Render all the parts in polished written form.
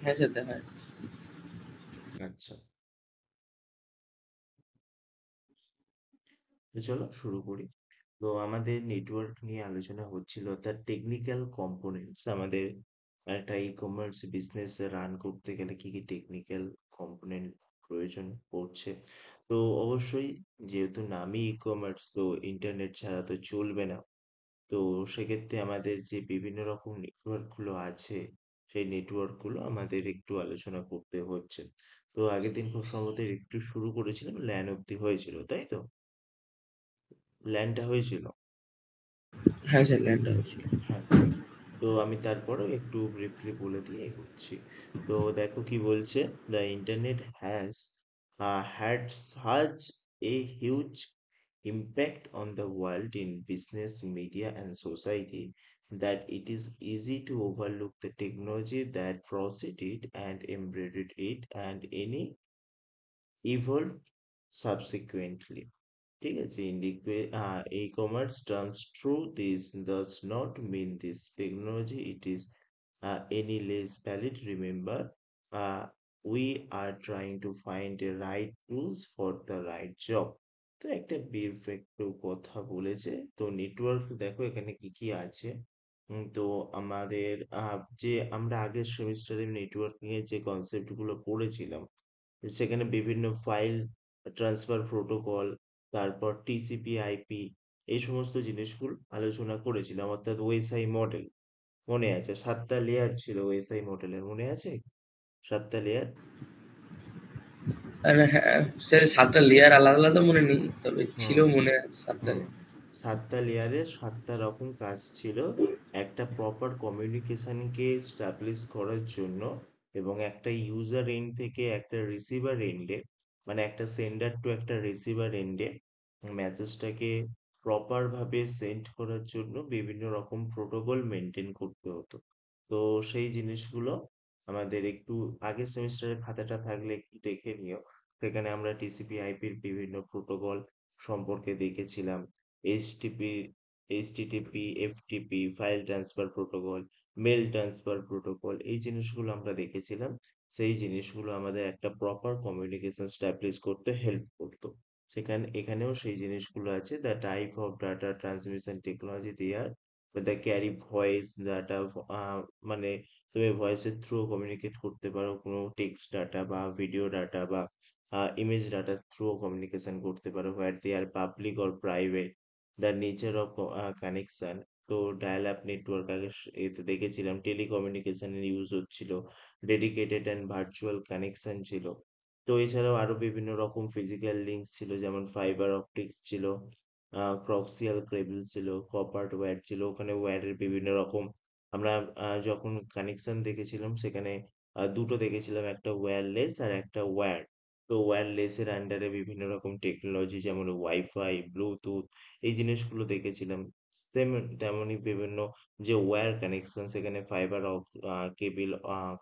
হ্যাঁ স্যার, দেখা যাচ্ছে। আচ্ছা, তো চলো শুরু করি। তো আমাদের নেটওয়ার্ক নিয়ে আলোচনা হচ্ছিল, তার টেকনিক্যাল কম্পোনেন্টস। আমাদের একটা ই কমার্স বিজনেস রান করতে গেলে কি কি টেকনিক্যাল কম্পোনেন্ট প্রয়োজন পড়ছে। তো অবশ্যই, যেহেতু নামই ই কমার্স, তো ইন্টারনেট ছাড়া তো চলবে না। তো সেক্ষেত্রে আমাদের যে বিভিন্ন রকম নেটওয়ার্ক গুলো আছে, সেই নেটওয়ার্ক গুলো আমাদের একটু আলোচনা করতে হচ্ছে। তো আগের দিন খুব সম্ভবত একটু শুরু করেছিলাম, ল্যান অব্দি হয়েছিল, তাই তো? ল্যানটা হয়েছিল। হ্যাঁ স্যার, ল্যান্ড হয়েছিল। আচ্ছা, তো আমি তারপরেও একটু ব্রিফলি বলে দিয়ে এগোচ্ছি। তো দেখো কি বলছে, the internet has had such a huge impact on the world in business, media, and society that it is easy to overlook the technology that preceded and embedded it and any evolved subsequently. ঠিক আছে, e-commerce terms true. This does not mean this technology it is any less valid. Remember, uh, we are trying to find the right tools for the right job. তো একটা একটু কথা বলেছে। তো network দেখো এখানে কি কি আছে। তো আমাদের যে আমরা আগের সেমিস্টারে নেটওয়ার্কিং এর যে কনসেপ্ট গুলো পড়েছিলাম, সেখানে বিভিন্ন ফাইল ট্রান্সফার প্রোটোকল, তারপর টিসিপি আইপি, এই সমস্ত জিনিসগুলো আলোচনা করেছিলাম, অর্থাৎ ওএসআই মডেল। মনে আছে 7টা লেয়ার ছিল ওএসআই মডেলের, মনে আছে? 7টা লেয়ার। আর হ্যাঁ স্যার, 7টা লেয়ার আলাদা আলাদা মনে নেই, তবে ছিল হুম মনে আছে 7টা হুম লেয়ার। 7টা লেয়ারের 7টা রকম কাজ ছিল। একটা প্রপার কমিউনিকেশনকে স্টাবলিশ করার জন্য, এবং একটা ইউজার এন্ড থেকে একটা রিসিভার এন্ডে, মানে একটা সেন্ডার টু একটা রিসিভার এন্ডে মেসেজটাকে প্রপার ভাবে সেন্ড করার জন্য বিভিন্ন রকম প্রোটোকল মেনটেন করতে হতো। তো সেই জিনিসগুলো আমাদের একটু আগের সেমিস্টারের খাতাটা থাকলে একটু দেখে নিও। সেখানে আমরা টিসিপি আইপির বিভিন্ন প্রোটোকল সম্পর্কে দেখেছিলাম। HTP, HTTP, FTP, file transfer protocol, mail transfer protocol, এই জিনিসগুলো আমরা দেখেছিলাম। সেই জিনিসগুলো আমাদের একটা প্রপার কমিউনিকেশন স্টাবলিশ করতে হেল্প করতো। এখানেও সেই জিনিসগুলো আছে। The type of data transmission technology there, the carry voice data, মানে তুমি ভয়েসের থ্রু কমিউনিকেট করতে পারো, কোনো টেক্সট ডাটা বা ভিডিও ডাটা বা ইমেজ ডাটা থ্রু কমিউনিকেশন করতে পারো, where they are public or private, the nature of connection. তো ডায়াল আপ নেটওয়ার্ক আগে এতে দেখেছিলাম, টেলিকমিউনিকেশনের ইউজ হচ্ছিল, ডেডিকেটেড অ্যান্ড ভার্চুয়াল কানেকশন ছিল। তো এছাড়াও আরো বিভিন্ন রকম ফিজিক্যাল লিঙ্কস ছিল, যেমন ফাইবার অপটিক্স ছিল, ক্রক্সিয়াল কেবল ছিল, কপার ওয়্যার ছিল। ওখানে ওয়্যারের বিভিন্ন রকম, আমরা যখন কানেকশন দেখেছিলাম সেখানে দুটো দেখেছিলাম, একটা ওয়্যারলেস আর একটা ওয়্যার। তো ওয়্যারলেসের আন্ডারে বিভিন্ন রকম টেকনোলজি, যেমন ওয়াইফাই, ব্লুটুথ, এই জিনিসগুলো দেখেছিলাম। তেমনই বিভিন্ন যে ওয়্যার কানেকশন, সেখানে fibre of cable,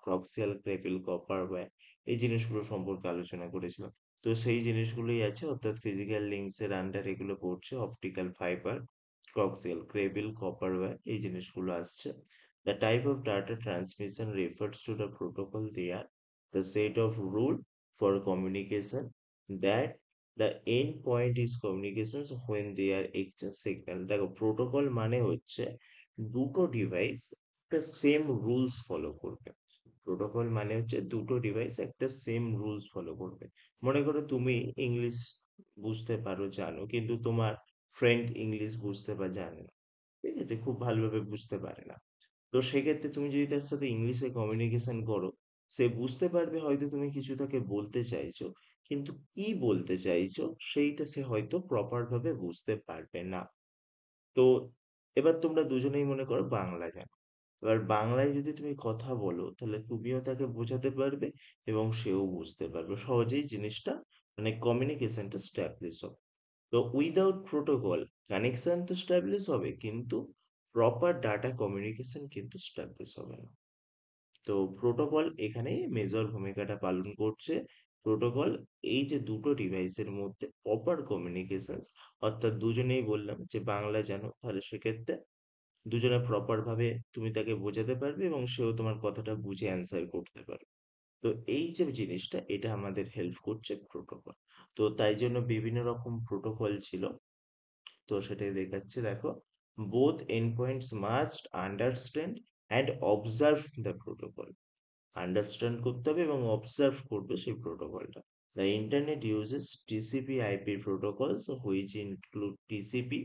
coaxial cable, copper wire, এই জিনিসগুলো সম্পর্কে আলোচনা করেছিলাম। তো সেই জিনিসগুলোই আছে, অর্থাৎ ফিজিক্যাল লিঙ্কস এর আন্ডার এগুলো পড়ছে, optical fibre, coaxial, cable, copper wire, এই জিনিসগুলো আসছে। The type of data transmission refers to the protocol they are, the set of rule for communication that the end point is communications when they are exchange signal. দেখো, protocol মানে হচ্ছে দুটো device একটা same rules follow করবে। Protocol মানে হচ্ছে দুটো device একটা সেম রুলস ফলো করবে। মনে করো তুমি ইংলিশ বুঝতে পারো, জানো, কিন্তু তোমার ফ্রেন্ড ইংলিশ বুঝতে বা জানে না, ঠিক আছে, খুব ভালোভাবে বুঝতে পারে না। তো সেক্ষেত্রে তুমি যদি তার সাথে ইংলিশে কমিউনিকেশন করো, সে বুঝতে পারবে হয়তো তুমি কিছু তাকে বলতে চাইছো, কিন্তু কি বলতে চাইছো সেইটা সে হয়তো প্রপার ভাবে বুঝতে পারবে না। তো এবার তোমরা দুজনেই মনে করো বাংলা জানো। এবার বাংলায় যদি তুমি কথা বলো, তাহলে তুমিও তাকে বোঝাতে পারবে এবং সেও বুঝতে পারবে সহজেই জিনিসটা, মানে কমিউনিকেশনটা স্ট্যাবলিশ হবে। তো উইদাউট প্রোটোকল কানেকশন তো স্ট্যাবলিশ হবে, কিন্তু প্রপার ডাটা কমিউনিকেশন কিন্তু স্ট্যাবলিশ হবে না। তো প্রোটোকল এখানে মেজর ভূমিকাটা পালন করছে। প্রোটোকল এই যে দুটো ডিভাইসের মধ্যে প্রপার কমিউনিকেশন, অর্থাৎ দুজনেই বললাম যে বাংলা জানো, তাহলে সেক্ষেত্রে দুজনে প্রপার ভাবে তুমি তাকে বোঝাতে পারবে এবং সেও তোমার কথাটা বুঝে অ্যান্সার করতে পারবে। তো এই যে জিনিসটা এটা আমাদের হেল্প করছে প্রোটোকল। তো তাই জন্য বিভিন্ন রকম প্রোটোকল ছিল। তো সেটাই দেখাচ্ছে দেখো, both endpoints must understand and observe the protocol. Understand করতে হবে এবং অবজার্ভ করবে সেই প্রোটোকলটা। The internet uses TCP IP protocols which include TCP,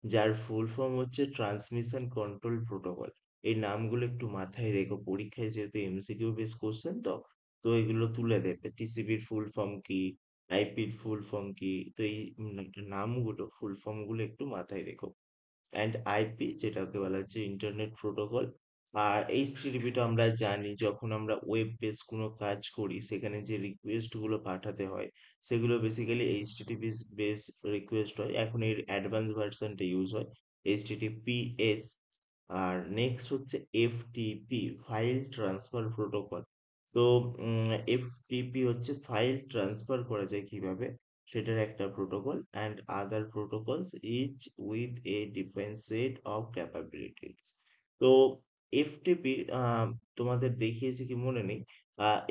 যার ফুল ফর্ম হচ্ছে ট্রান্সমিশন কন্ট্রোল প্রোটোকল। এই নামগুলো একটু মাথায় রেখো, পরীক্ষায় যেহেতু এমসিকিউ বেস কোশ্চেন, তো তো এগুলো তুলে দেবে, টিসিপির ফুল ফর্ম কি, আইপির ফুল ফর্ম কি, তো এই নামগুলো ফুল ফর্ম গুলো একটু মাথায় রেখো। অ্যান্ড আইপি যেটাকে বলা হচ্ছে ইন্টারনেট প্রোটোকল। আর এইচটিটিপিটা আমরা জানি, যখন আমরা ওয়েব বেস কোনো কাজ করি সেখানে যে রিকোয়েস্ট গুলো পাঠাতে হয় সেগুলো বেসিক্যালি এইচটিটিপি বেস রিকোয়েস্ট হয়। এখন এর অ্যাডভান্স ভার্সনটা ইউজ হয় এইচটিটিপিএস। আর নেক্সট হচ্ছে এফটিপি, ফাইল ট্রান্সফার প্রোটোকল। তো এফটিপি হচ্ছে ফাইল ট্রান্সফার করা যায় কিভাবে, সেটার একটা protocol. And other protocols each with a different set of capabilities. তো এফটিপি তোমাদের দেখিয়েছি কি মনে নেই,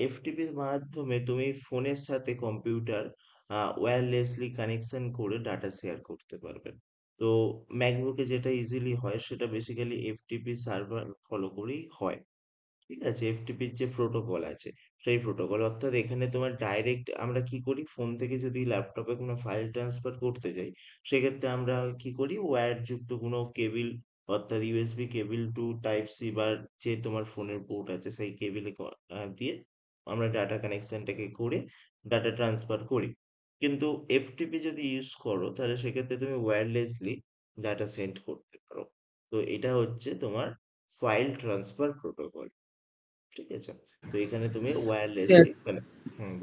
এফটিপির মাধ্যমে তুমি ফোনের সাথে কম্পিউটার ওয়্যারলেসলি কানেকশন করে ডাটা শেয়ার করতে পারবে। তো ম্যাকবুকে যেটা ইজিলি হয় সেটা বেসিক্যালি এফটিপি সার্ভার ফলো করেই হয়। ঠিক আছে, এফটিপির যে প্রোটোকল আছে সেই প্রোটোকল, অর্থাৎ এখানে তোমার ডাইরেক্ট আমরা কি করি, ফোন থেকে যদি ল্যাপটপে কোনো ফাইল ট্রান্সফার করতে যাই সেক্ষেত্রে আমরা কি করি, ওয়্যার যুক্ত কোনো কেবিল, অর্থাৎ USB cable to type C বা যে তোমার ফোনের পোর্ট আছে সেই কেবিলে দিয়ে আমরা ডাটা কানেকশনটাকে করে ডাটা ট্রান্সফার করি। কিন্তু এফটিপি যদি ইউজ করো তাহলে সেক্ষেত্রে তুমি ওয়্যারলেসলি ডাটা সেন্ড করতে পারো। তো এটা হচ্ছে তোমার ফাইল ট্রান্সফার প্রোটোকল। ঠিক আছে, তো এখানে তুমি স্যার, ওয়্যারলেসলি মানে,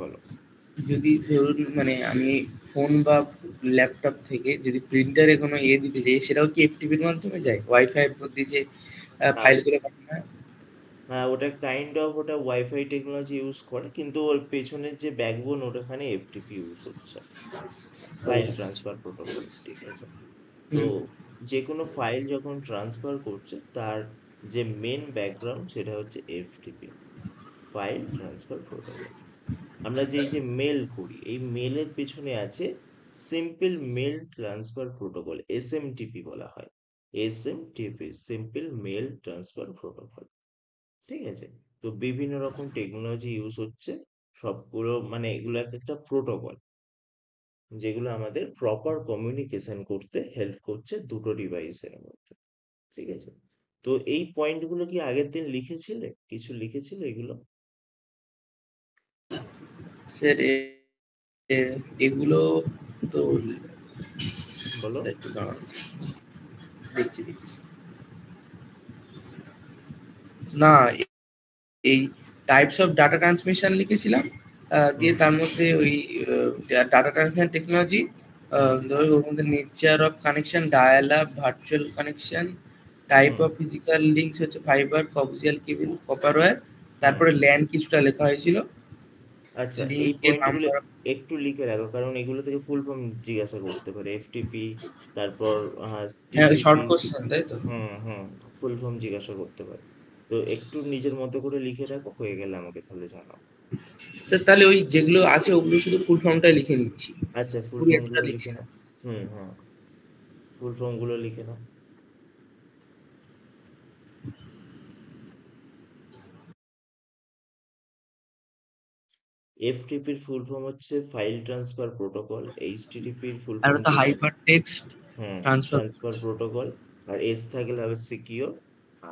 বলো। যদি ধরুন মানে আমি ফোন বা ল্যাপটপ থেকে যদি প্রিন্টারে কোনো দিতে চাই, সেটাও কি এফটিপির মাধ্যমে যায়? ওয়াইফাই এর মধ্যে যে হ্যাঁ, ফাইলগুলো পাঠানো হয়? হ্যাঁ, ওটা কাইন্ড অফ ওটা ওয়াইফাই টেকনোলজি ইউজ করে, কিন্তু ওর পেছনের যে ব্যাকবোন ওটাখানে এফটিপি ইউজ হচ্ছে, ও ফাইল আচ্ছা। Transfer protocol. ঠিক আছে, তো হুম। যে কোনো ফাইল যখন ট্রান্সফার করছে তার যে মেন ব্যাকগ্রাউন্ড সেটা হচ্ছে এফটিপি, ফাইল ট্রান্সফার প্রোটোকল। আমরা যে এই যে মেল করি এই মেলের পেছনে আছে simple mail transfer protocol, SMTP বলা হয়, SMTP, simple mail transfer protocol. ঠিক আছে, তো বিভিন্ন রকম টেকনোলজি ইউজ হচ্ছে, সবগুলো মানে এগুলো এক একটা প্রোটোকল যেগুলো আমাদের প্রপার কমিউনিকেশন করতে হেল্প করছে দুটো ডিভাইসের মধ্যে। ঠিক আছে, তো এই পয়েন্টগুলো কি আগের দিন লিখেছিলে, কিছু লিখেছিলে এগুলো? স্যার এগুলো তো বলো। একটু দাঁড়ান, দেখছি দেখছি। না, এই টাইপস অফ ডাটা ট্রান্সমিশন লিখেছিলাম। দিয়ে হুম, তার মধ্যে ওই ডাটা ট্রান্সমিশন টেকনোলজি, হুম, ধরো ওর মধ্যে nature of connection, dial up, virtual connection, type hmm, of physical links হচ্ছে ফাইবার, কক্সিয়াল কেবল, কপার ওয়্যার, হুম। তারপরে ল্যান কিছুটা লেখা হয়েছিল, আচ্ছা, এই লিঙ্কের পয়েন্টগুলো নাম্বার। একটু লিখে রাখো, কারণ এগুলো থেকে ফুল ফর্ম জিজ্ঞাসা করতে পারে, এফটিপি, তারপর হ্যাঁ, শর্ট টিসিপি। কোশ্চেন তাই তো? হুম, হুম, ফুল ফর্ম জিজ্ঞাসা করতে পারে। তো একটু নিজের মতো করে লিখে রাখো, হয়ে গেলে আমাকে তাহলে জানাও। স্যার তাহলে ওই যেগুলো আছে ওগুলো শুধু ফুল ফর্মটাই লিখে নিচ্ছি, আচ্ছা, ফুল পুরো ফর্ম এতটা গুলো লিখছি লিখে না। নাও। হুম, হুম, ফুল ফর্ম গুলো লিখে নাও। এফটিপির ফুল ফর্ম হচ্ছে ফাইল ট্রান্সফার প্রোটোকল, এইচটিটিপির ফুল আর ফর্ম ওটা হচ্ছে hyper text hmm, transfer. Transfer protocol. আর এস থাকলে হবে সিকিউর।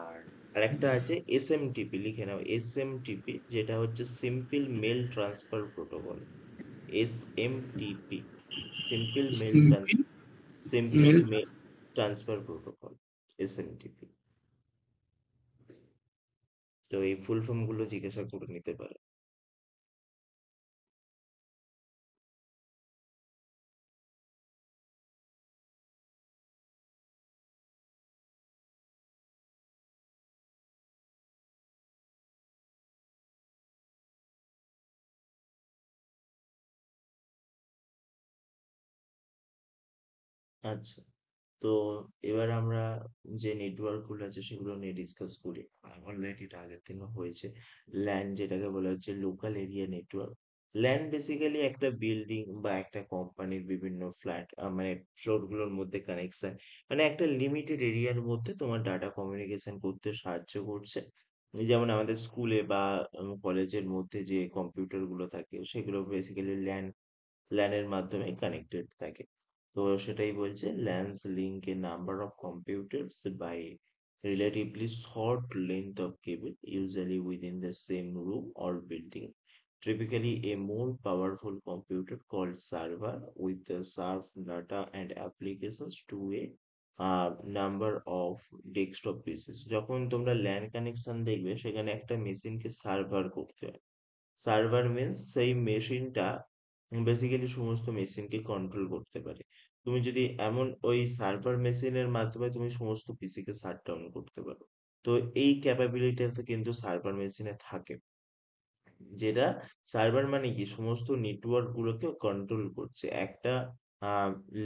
আর আরেকটা আছে এসএমটিপি, লিখে নাও, এসএমটিপি যেটা হচ্ছে simple mail transfer protocol, SMTP, simple mail simple simple mail. Mail transfer protocol, SMTP. তো এই ফুল ফর্ম গুলো জিজ্ঞাসা করে নিতে পারে। আচ্ছা, তো এবার আমরা যে নেটওয়ার্ক গুলো আছে সেগুলো নিয়ে ডিসকাস করি। অলরেডি এটা আগের দিনও হয়েছে। ল্যান যেটাকে বলা হচ্ছে local area network. LAN basically একটা বিল্ডিং বা একটা কোম্পানির বিভিন্ন ফ্ল্যাট মানে ফ্লোর গুলোর মধ্যে কানেকশন, মানে একটা লিমিটেড এরিয়ার মধ্যে তোমার ডাটা কমিউনিকেশন করতে সাহায্য করছে। এই যেমন আমাদের স্কুলে বা কলেজের মধ্যে যে কম্পিউটার গুলো থাকে সেগুলো বেসিক্যালি ল্যানের মাধ্যমে কানেক্টেড থাকে। তো সেটাই বলছে LANs link a number of computers by relatively short length of cable, usually within the same room or building. Typically, a more powerful computer called server with the serve data and applications to a number of desktop pieces. যখন তোমরা LAN connection দেখবে সেখানে একটা মেশিনকে server করতে হয়। Server means সেই মেশিনটা basically সমস্ত মেশিনকে কন্ট্রোল করতে পারে। তুমি যদি এমন ওই সার্ভার মেশিনের মাধ্যমে তুমি সমস্ত পিসিকে শাট ডাউন করতে পারো। তো এই ক্যাপাবিলিটিটা কিন্তু সার্ভার মেশিনে থাকে। যেটা সার্ভার মানে কি সমস্ত নেটওয়ার্ক গুলোকে কন্ট্রোল করছে। একটা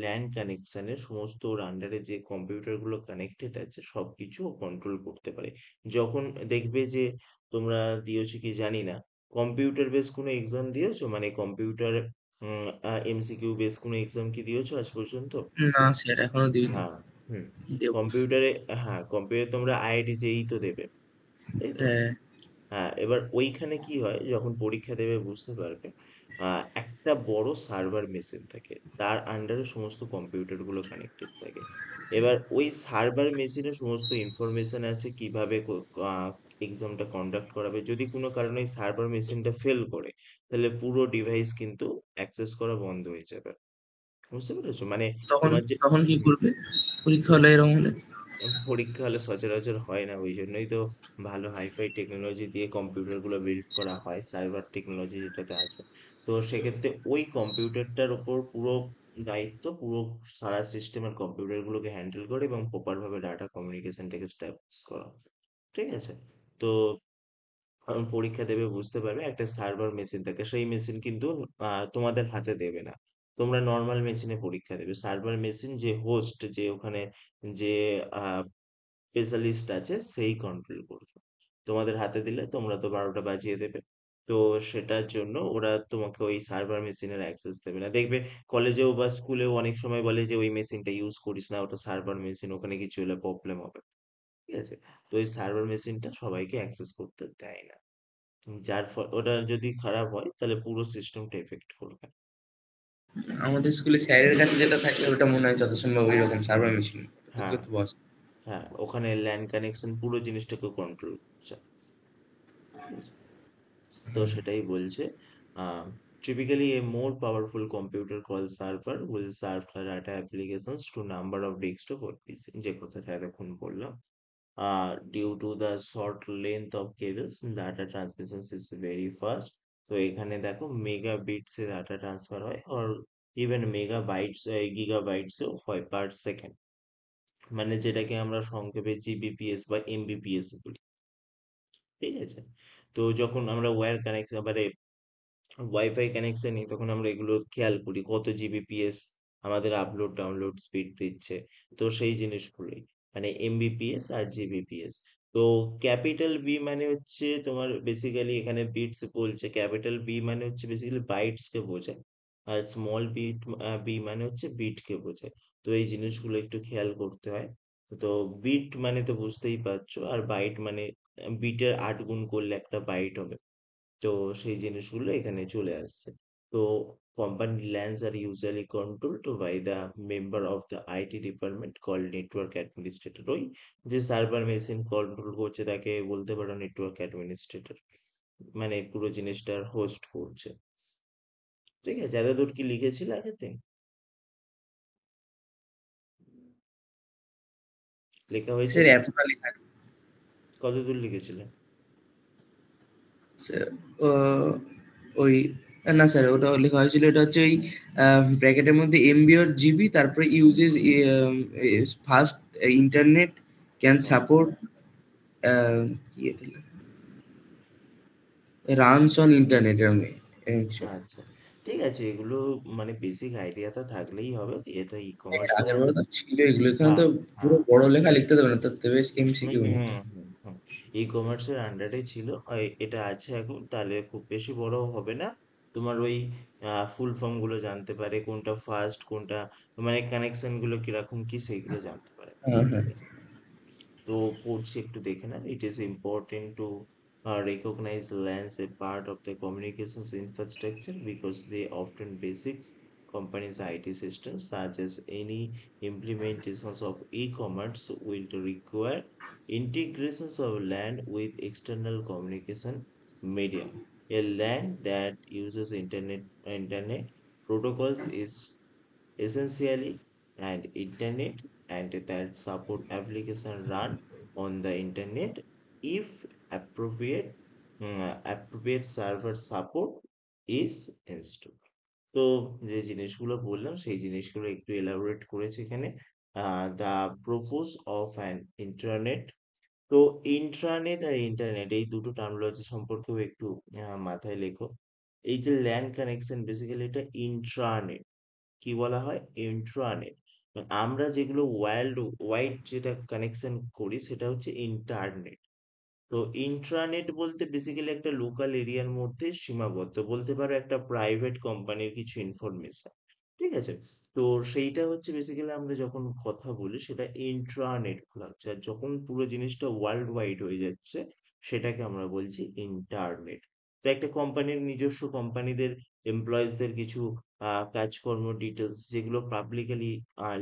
ল্যান কানেকশনে সমস্ত ওর আন্ডারে যে কম্পিউটার গুলো কানেক্টেড আছে সবকিছু কন্ট্রোল করতে পারে। যখন দেখবে যে তোমরা দিয়েছো কি জানি না, কম্পিউটার বেস কোনো এক্সাম দিয়েছো, মানে কম্পিউটার এমসিকিউ বেস কোনো এক্সাম কি দিয়েছো আজ পর্যন্ত? না স্যার, এখনো দিইনি। হ্যাঁ। হুম। দেব। কম্পিউটারে, হ্যাঁ কম্পিউটার তোমরা আইআইটি জেই তো দেবে, তাই তো? হ্যাঁ। হ্যাঁ, এবার ওইখানে কি হয় যখন পরীক্ষা দেবে বুঝতে পারবে। একটা বড় সার্ভার মেশিন থাকে, তার আন্ডারে সমস্ত কম্পিউটার গুলো কানেক্টেড থাকে। এবার ওই সার্ভার মেশিনে সমস্ত ইনফরমেশন আছে কিভাবে এক্সামটা কন্ডাক্ট করাবে। যদি কোনো কারণে সার্ভার মেশিনটা ফেল করে তাহলে পুরো ডিভাইস কিন্তু অ্যাক্সেস করা বন্ধ হয়ে যাবে। বুঝতে পেরেছো? মানে তখন তোমার যে তখন কি হুম, করবে পরীক্ষা হলে এরকম হলে? পরীক্ষা হলে সচরাচর হয় না, ওই জন্যই তো ভালো হাইফাই টেকনোলজি দিয়ে কম্পিউটার গুলো বিল্ড করা হয়, সাইবার টেকনোলজি যেটাতে আছে। তো সেক্ষেত্রে ওই কম্পিউটারটার উপর পুরো দায়িত্ব, পুরো সারা সিস্টেমের কম্পিউটার গুলোকে হ্যান্ডেল করে এবং প্রপার ভাবে ডাটা কমিউনিকেশনটাকে স্ট্যাবলিশ করা। ঠিক আছে? তো পরীক্ষা দেবে বুঝতে পারবে একটা সার্ভার মেশিন থাকে, সেই মেশিন কিন্তু তোমাদের হাতে দেবে না। তোমরা নর্মাল মেশিনে পরীক্ষা দেবে। সার্ভার মেশিন যে হোস্ট, যে ওখানে যে স্পেশালিস্ট আছে সেই কন্ট্রোল করবে। তোমাদের হাতে দিলে তোমরা তো 12টা বাজিয়ে দেবে। তো সেটার জন্য ওরা তোমাকে ওই সার্ভার মেশিনের অ্যাক্সেস দেবে না। দেখবে কলেজেও বা স্কুলেও অনেক সময় বলে যে ওই মেশিনটা ইউজ করিস না, ওটা সার্ভার মেশিন, ওখানে কিছু হলে প্রবলেম হবে। ঠিক আছে? তো ওই সার্ভার মেশিনটা সবাইকে অ্যাক্সেস করতে দেয় না। যার ফলে ওটা যদি খারাপ হয় তাহলে পুরো সিস্টেমটা এফেক্ট করবে। আমাদের স্কুলে স্যারের কাছে যেটা থাকে ওটা মনে হয় যত সম্ভব ওই রকম সার্ভার মেশিন। হ্যাঁ, তো বস। হ্যাঁ, ওখানে ল্যান্ড কানেকশন পুরো জিনিসটাকে কন্ট্রোল করছে। ঠিক আছে? তো সেটাই বলছে। আহ typically a more powerful computer called server will serve the data applications to number of desktop or PC, যে কথাটা এতক্ষণ বললাম। Due to the short length of cables, data transmission is very fast. তো এখানে দেখো মেগা বিটস এ data transfer হয়, আর even megabytes gigabytes এও হয় পার সেকেন্ড, মানে যেটাকে আমরা সংক্ষেপে জিবিপিএস বা এমবিপিএস বলি। ঠিক আছে? তো যখন আমরা ওয়্যার কানেকশন মানে ওয়াইফাই কানেকশন নিই তখন আমরা এগুলো খেয়াল করি কত জিবিপিএস আমাদের আপলোড ডাউনলোড স্পিড দিচ্ছে। তো সেই জিনিসগুলোই, মানে এমবিপিএস আর জিবিপিএস। তো ক্যাপিটাল বি মানে হচ্ছে তোমার বেসিক্যালি এখানে বিটস বলছে, ক্যাপিটাল বি মানে হচ্ছে বেসিক্যালি বাইটস কে বোঝায়, আর স্মল বিট বি মানে হচ্ছে বিট কে বোঝায়। তো এই জিনিসগুলো একটু খেয়াল করতে হয়। তো বিট মানে তো বুঝতেই পারছো, আর বাইট মানে বিটের 8 গুণ করলে একটা বাইট হবে। তো সেই জিনিসগুলো এখানে চলে আসছে। তো company LANs are usually controlled by the member of the IT department called network administrator. ওই যে সার্ভার মেশিন কন্ট্রোল করছে তাকে বলতে পারো নেটওয়ার্ক অ্যাডমিনিস্ট্রেটর, মানে পুরো জিনিসটার হোস্ট করছে। ঠিক আছে? এতদূর কি লিখেছিল আগের দিন? লেখা স্যার হয়েছিল? এতটা লেখা নেই। কতদূর লিখেছিলে? স্যার, ও ওই না স্যার, ওটা লেখা হয়েছিল, এটা হচ্ছে ওই ব্র্যাকেটের মধ্যে এমবি আর জিবি, তারপরে uses fast internet can hmm. Support কি এটা রানস অন ইন্টারনেট এরকম কিছু। আচ্ছা, ঠিক আছে, এগুলো মানে বেসিক আইডিয়াটা থাকলেই হবে। এটা ই এটা কমার্সের আগের বার মধ্যে। তো ছিল এগুলো, এখানে হ্যাঁ, তো পুরো হ্যাঁ। বড় লেখা লিখতে দেবে না, তো বেশ হুম, এমসিকিউর মতো। হুম, হুম, হুম। ই কমার্সের আন্ডারে ছিল, এটা আছে এখন, তাহলে খুব বেশি বড় হবে না। তোমার ওই ফুল ফর্ম গুলো জানতে পারে, কোনটা ফার্স্ট কোনটা, মানে কানেকশন গুলো কিরকম কি সেইগুলো জানতে পারে। হ্যাঁ, হ্যাঁ। ঠিক আছে, তো পড়ছি একটু দেখে নেন। It is important to recognize LANs a part of the communications infrastructure because they often basics companies' IT systems, such as any implementations of e-commerce will require integrations of LAN with external communication medium. A LAN that uses internet protocols is essentially and internet and that support application run on the internet if appropriate server support is installed. তো যে জিনিসগুলো বললাম সেই জিনিসগুলো একটু elaborate করেছে এখানে। The propose of an internet. তো ইন্ট্রানেট আর ইন্টারনেট এই দুটো টার্মিনোলজি সম্পর্কেও একটু মাথায় লেখো। এই যে ল্যান কানেকশন বেসিক্যালি এটা ইন্ট্রানেট। কি বলা হয়? ইন্ট্রানেট। আমরা যেগুলো ওয়ার্ল্ড ওয়াইড যেটা কানেকশন করি সেটা হচ্ছে ইন্টারনেট। তো ইন্ট্রানেট বলতে বেসিক্যালি একটা লোকাল এরিয়ার মধ্যে সীমাবদ্ধ, বলতে পারো একটা প্রাইভেট কোম্পানির কিছু ইনফরমেশন। ঠিক আছে, তো সেইটা হচ্ছে বেসিক্যালি আমরা যখন কথা বলি সেটা ইন্ট্রানেট বলা হচ্ছে, আর যখন পুরো জিনিসটা ওয়ার্ল্ড ওয়াইড হয়ে যাচ্ছে সেটাকে আমরা বলছি ইন্টারনেট। তো একটা কোম্পানির নিজস্ব কোম্পানিদের এমপ্লয়িজদের কিছু কাজকর্ম ডিটেলস যেগুলো পাবলিকালি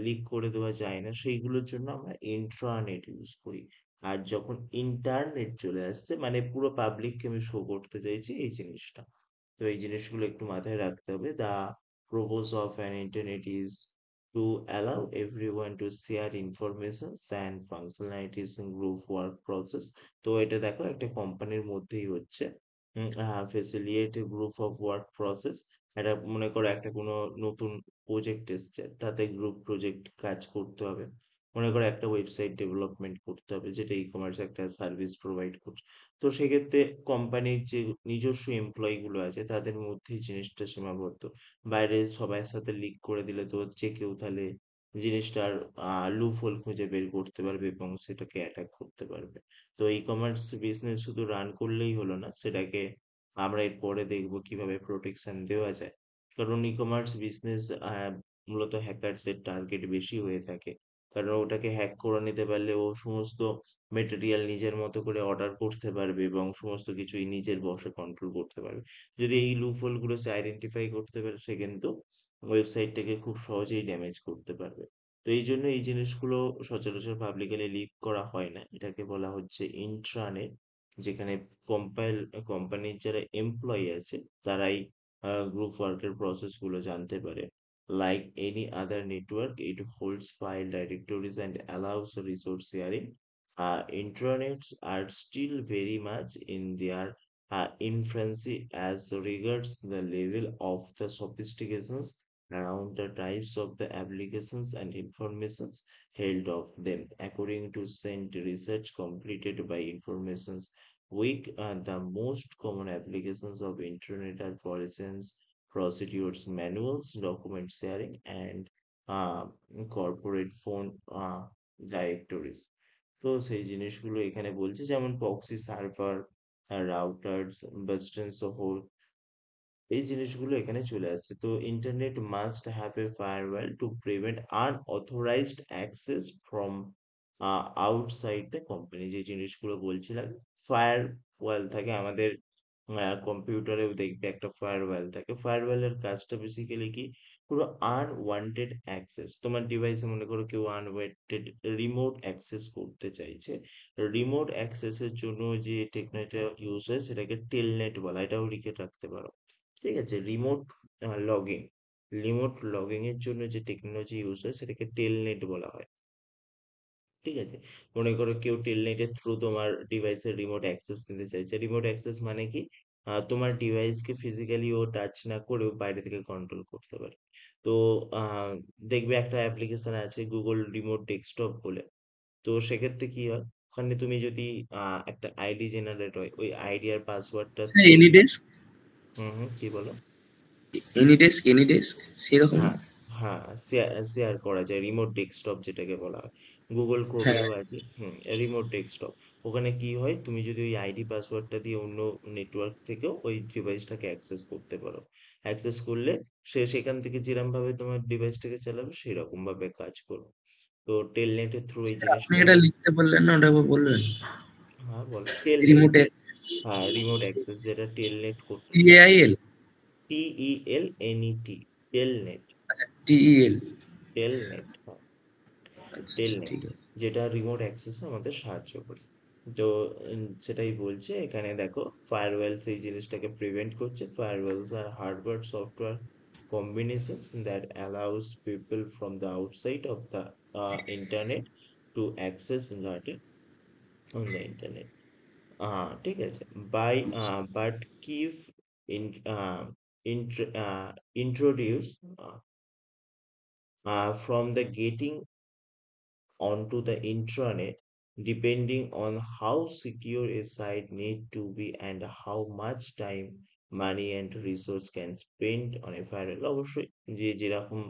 লিক করে দেওয়া যায় না, সেইগুলোর জন্য আমরা ইন্ট্রানেট ইউজ করি। আর যখন ইন্টারনেট চলে আসছে মানে পুরো পাবলিককে আমি শো করতে চাইছি এই জিনিসটা। তো এই জিনিসগুলো একটু মাথায় রাখতে হবে। দা purpose of an internet is to allow everyone to share information and functionalities in group work process। তো এটা দেখো একটা কোম্পানির মধ্যেই হচ্ছে ফেসিলিয়েট গ্রুপ অফ ওয়ার্ক প্রসেস। এটা মনে করো একটা কোনো নতুন প্রজেক্ট এসছে, তাতে গ্রুপ প্রজেক্ট কাজ করতে হবে। মনে করো একটা ওয়েবসাইট ডেভেলপমেন্ট করতে হবে যেটা ই কমার্স একটা সার্ভিস প্রোভাইড করছে। তো সেক্ষেত্রে কোম্পানির যে নিজস্ব এমপ্লয়ি গুলো আছে তাদের মধ্যেই জিনিসটা সীমাবদ্ধ। বাইরে সবার সাথে লিক করে দিলে তো যে কেউ তাহলে জিনিসটার লুপ হোল খুঁজে বের করতে পারবে এবং সেটাকে অ্যাটাক করতে পারবে। তো ই কমার্স বিজনেস শুধু রান করলেই হলো না, সেটাকে আমরা এরপরে দেখবো কিভাবে প্রোটেকশন দেওয়া যায়। কারণ ই কমার্স বিজনেস মূলত হ্যাকারদের টার্গেট বেশি হয়ে থাকে। কারণ ওটাকে হ্যাক করে নিতে পারলে ও সমস্ত মেটেরিয়াল নিজের মতো করে অর্ডার করতে পারবে এবং সমস্ত কিছুই নিজের বশে কন্ট্রোল করতে পারবে। যদি এই লুপ হোল গুলো সে আইডেন্টিফাই করতে পারে সে কিন্তু ওয়েবসাইটটাকে খুব সহজেই ড্যামেজ করতে পারবে। তো এই জন্য এই জিনিসগুলো সচরাচর পাবলিকালি লিক করা হয় না, এটাকে বলা হচ্ছে ইন্ট্রানেট। যেখানে কোম্পানির যারা এমপ্লয়ি আছে তারাই গ্রুপ ওয়ার্কের প্রসেস গুলো জানতে পারে। Like any other network, it holds file directories and allows resource sharing. Intranets are still very much in their infancy as regards the level of the sophistications around the types of the applications and informations held of them. According to Cent research completed by Informations Week, the most common applications of internet are, for instance, procedures manuals, document sharing, and uh, corporate phone directories। তো সেই জিনিসগুলো এখানে বলছে, যেমন proxy server, routers, western সহ এই জিনিসগুলো এখানে চলে আসছে। তো internet must have a firewall to prevent unauthorised access from outside the company. যে জিনিসগুলো বলছিলাম, ফায়ারওয়াল থাকে আমাদের কম্পিউটারেও দেখবে একটা ফায়ারওয়াল থাকে। ফায়ারওয়ালের কাজটা বেসিক্যালি কি, পুরো আনওয়ান্টেড অ্যাক্সেস তোমার ডিভাইসে, মনে করো কেউ আনওয়ান্টেড রিমোট অ্যাক্সেস করতে চাইছে, রিমোট অ্যাক্সেসের জন্য যে টেকনিকটা ইউজ হয় সেটাকে টেলনেট বলা, এটাও লিখে রাখতে পারো। ঠিক আছে, লগইন রিমোট লগইং এর জন্য যে টেকনোলজি ইউজ হয় সেটাকে টেলনেট বলা হয়। ঠিক আছে, মনে করো কেউ টেলনেটের থ্রু তোমার ডিভাইসের রিমোট অ্যাক্সেস নিতে চাইছে। রিমোট অ্যাক্সেস মানে কি, তোমার ডিভাইসকে ফিজিক্যালি ও টাচ না করেও বাইরে থেকে কন্ট্রোল করতে পারে। তো আহ, দেখবে একটা অ্যাপ্লিকেশন আছে গুগল রিমোট ডেস্কটপ বলে। তো সেক্ষেত্রে কি হয়, ওখানে তুমি যদি একটা আইডি জেনারেট হয়, ওই আইডি আর পাসওয়ার্ডটা sir through. AnyDesk. Hmm, hmm, কি বলো? এনি ডেস্ক সেরকম। হ্যাঁ, হ্যাঁ, শেয়ার শেয়ার করা যায় রিমোট ডেস্কটপ যেটাকে বলা হয়। গুগল হ্যাঁ, ক্রোমেও আছে রিমোট ডেস্কটপ। ওখানে কি হয়, তুমি যদি ওই আইডি পাসওয়ার্ডটা দিয়ে অন্য নেটওয়ার্ক থেকেও ওই ডিভাইসটাকে অ্যাক্সেস করতে পারো। অ্যাক্সেস করলে সে সেখান থেকে যেরকম ভাবে তোমার ডিভাইসটাকে চালাবে সেরকম ভাবে কাজ করবে। তো টেলনেটের থ্রু এই আপনি জিনিসগুলো এটা লিখতে বললেন না, ওটা আবার বলবেন। হ্যাঁ বলো টেলনেট। রিমোট হ্যাঁ, রিমোট অ্যাক্সেস যেটা টেলনেট করতে পারবে। টিএআইএল। TELNET, Telnet. আচ্ছা, টিইএল। টেলনেট, হ্যাঁ, আচ্ছা আচ্ছা, টেলনেট, ঠিক আছে। যেটা রিমোট অ্যাক্সেসে আমাদের সাহায্য করে। তো সেটাই বলছে এখানে দেখো, ফায়ারওয়েল সেই জিনিসটাকে প্রিভেন্ট করছে। ফায়ারওয়েলস আর hardware software combinations that allows people from the outside of the internet to access data on the internet. ঠিক আছে। By but keep in introduce from the getting onto the intranet, depending on how secure a site need to be and how much time, money and resource can spend on a firewall। অবশ্যই যে যেরকম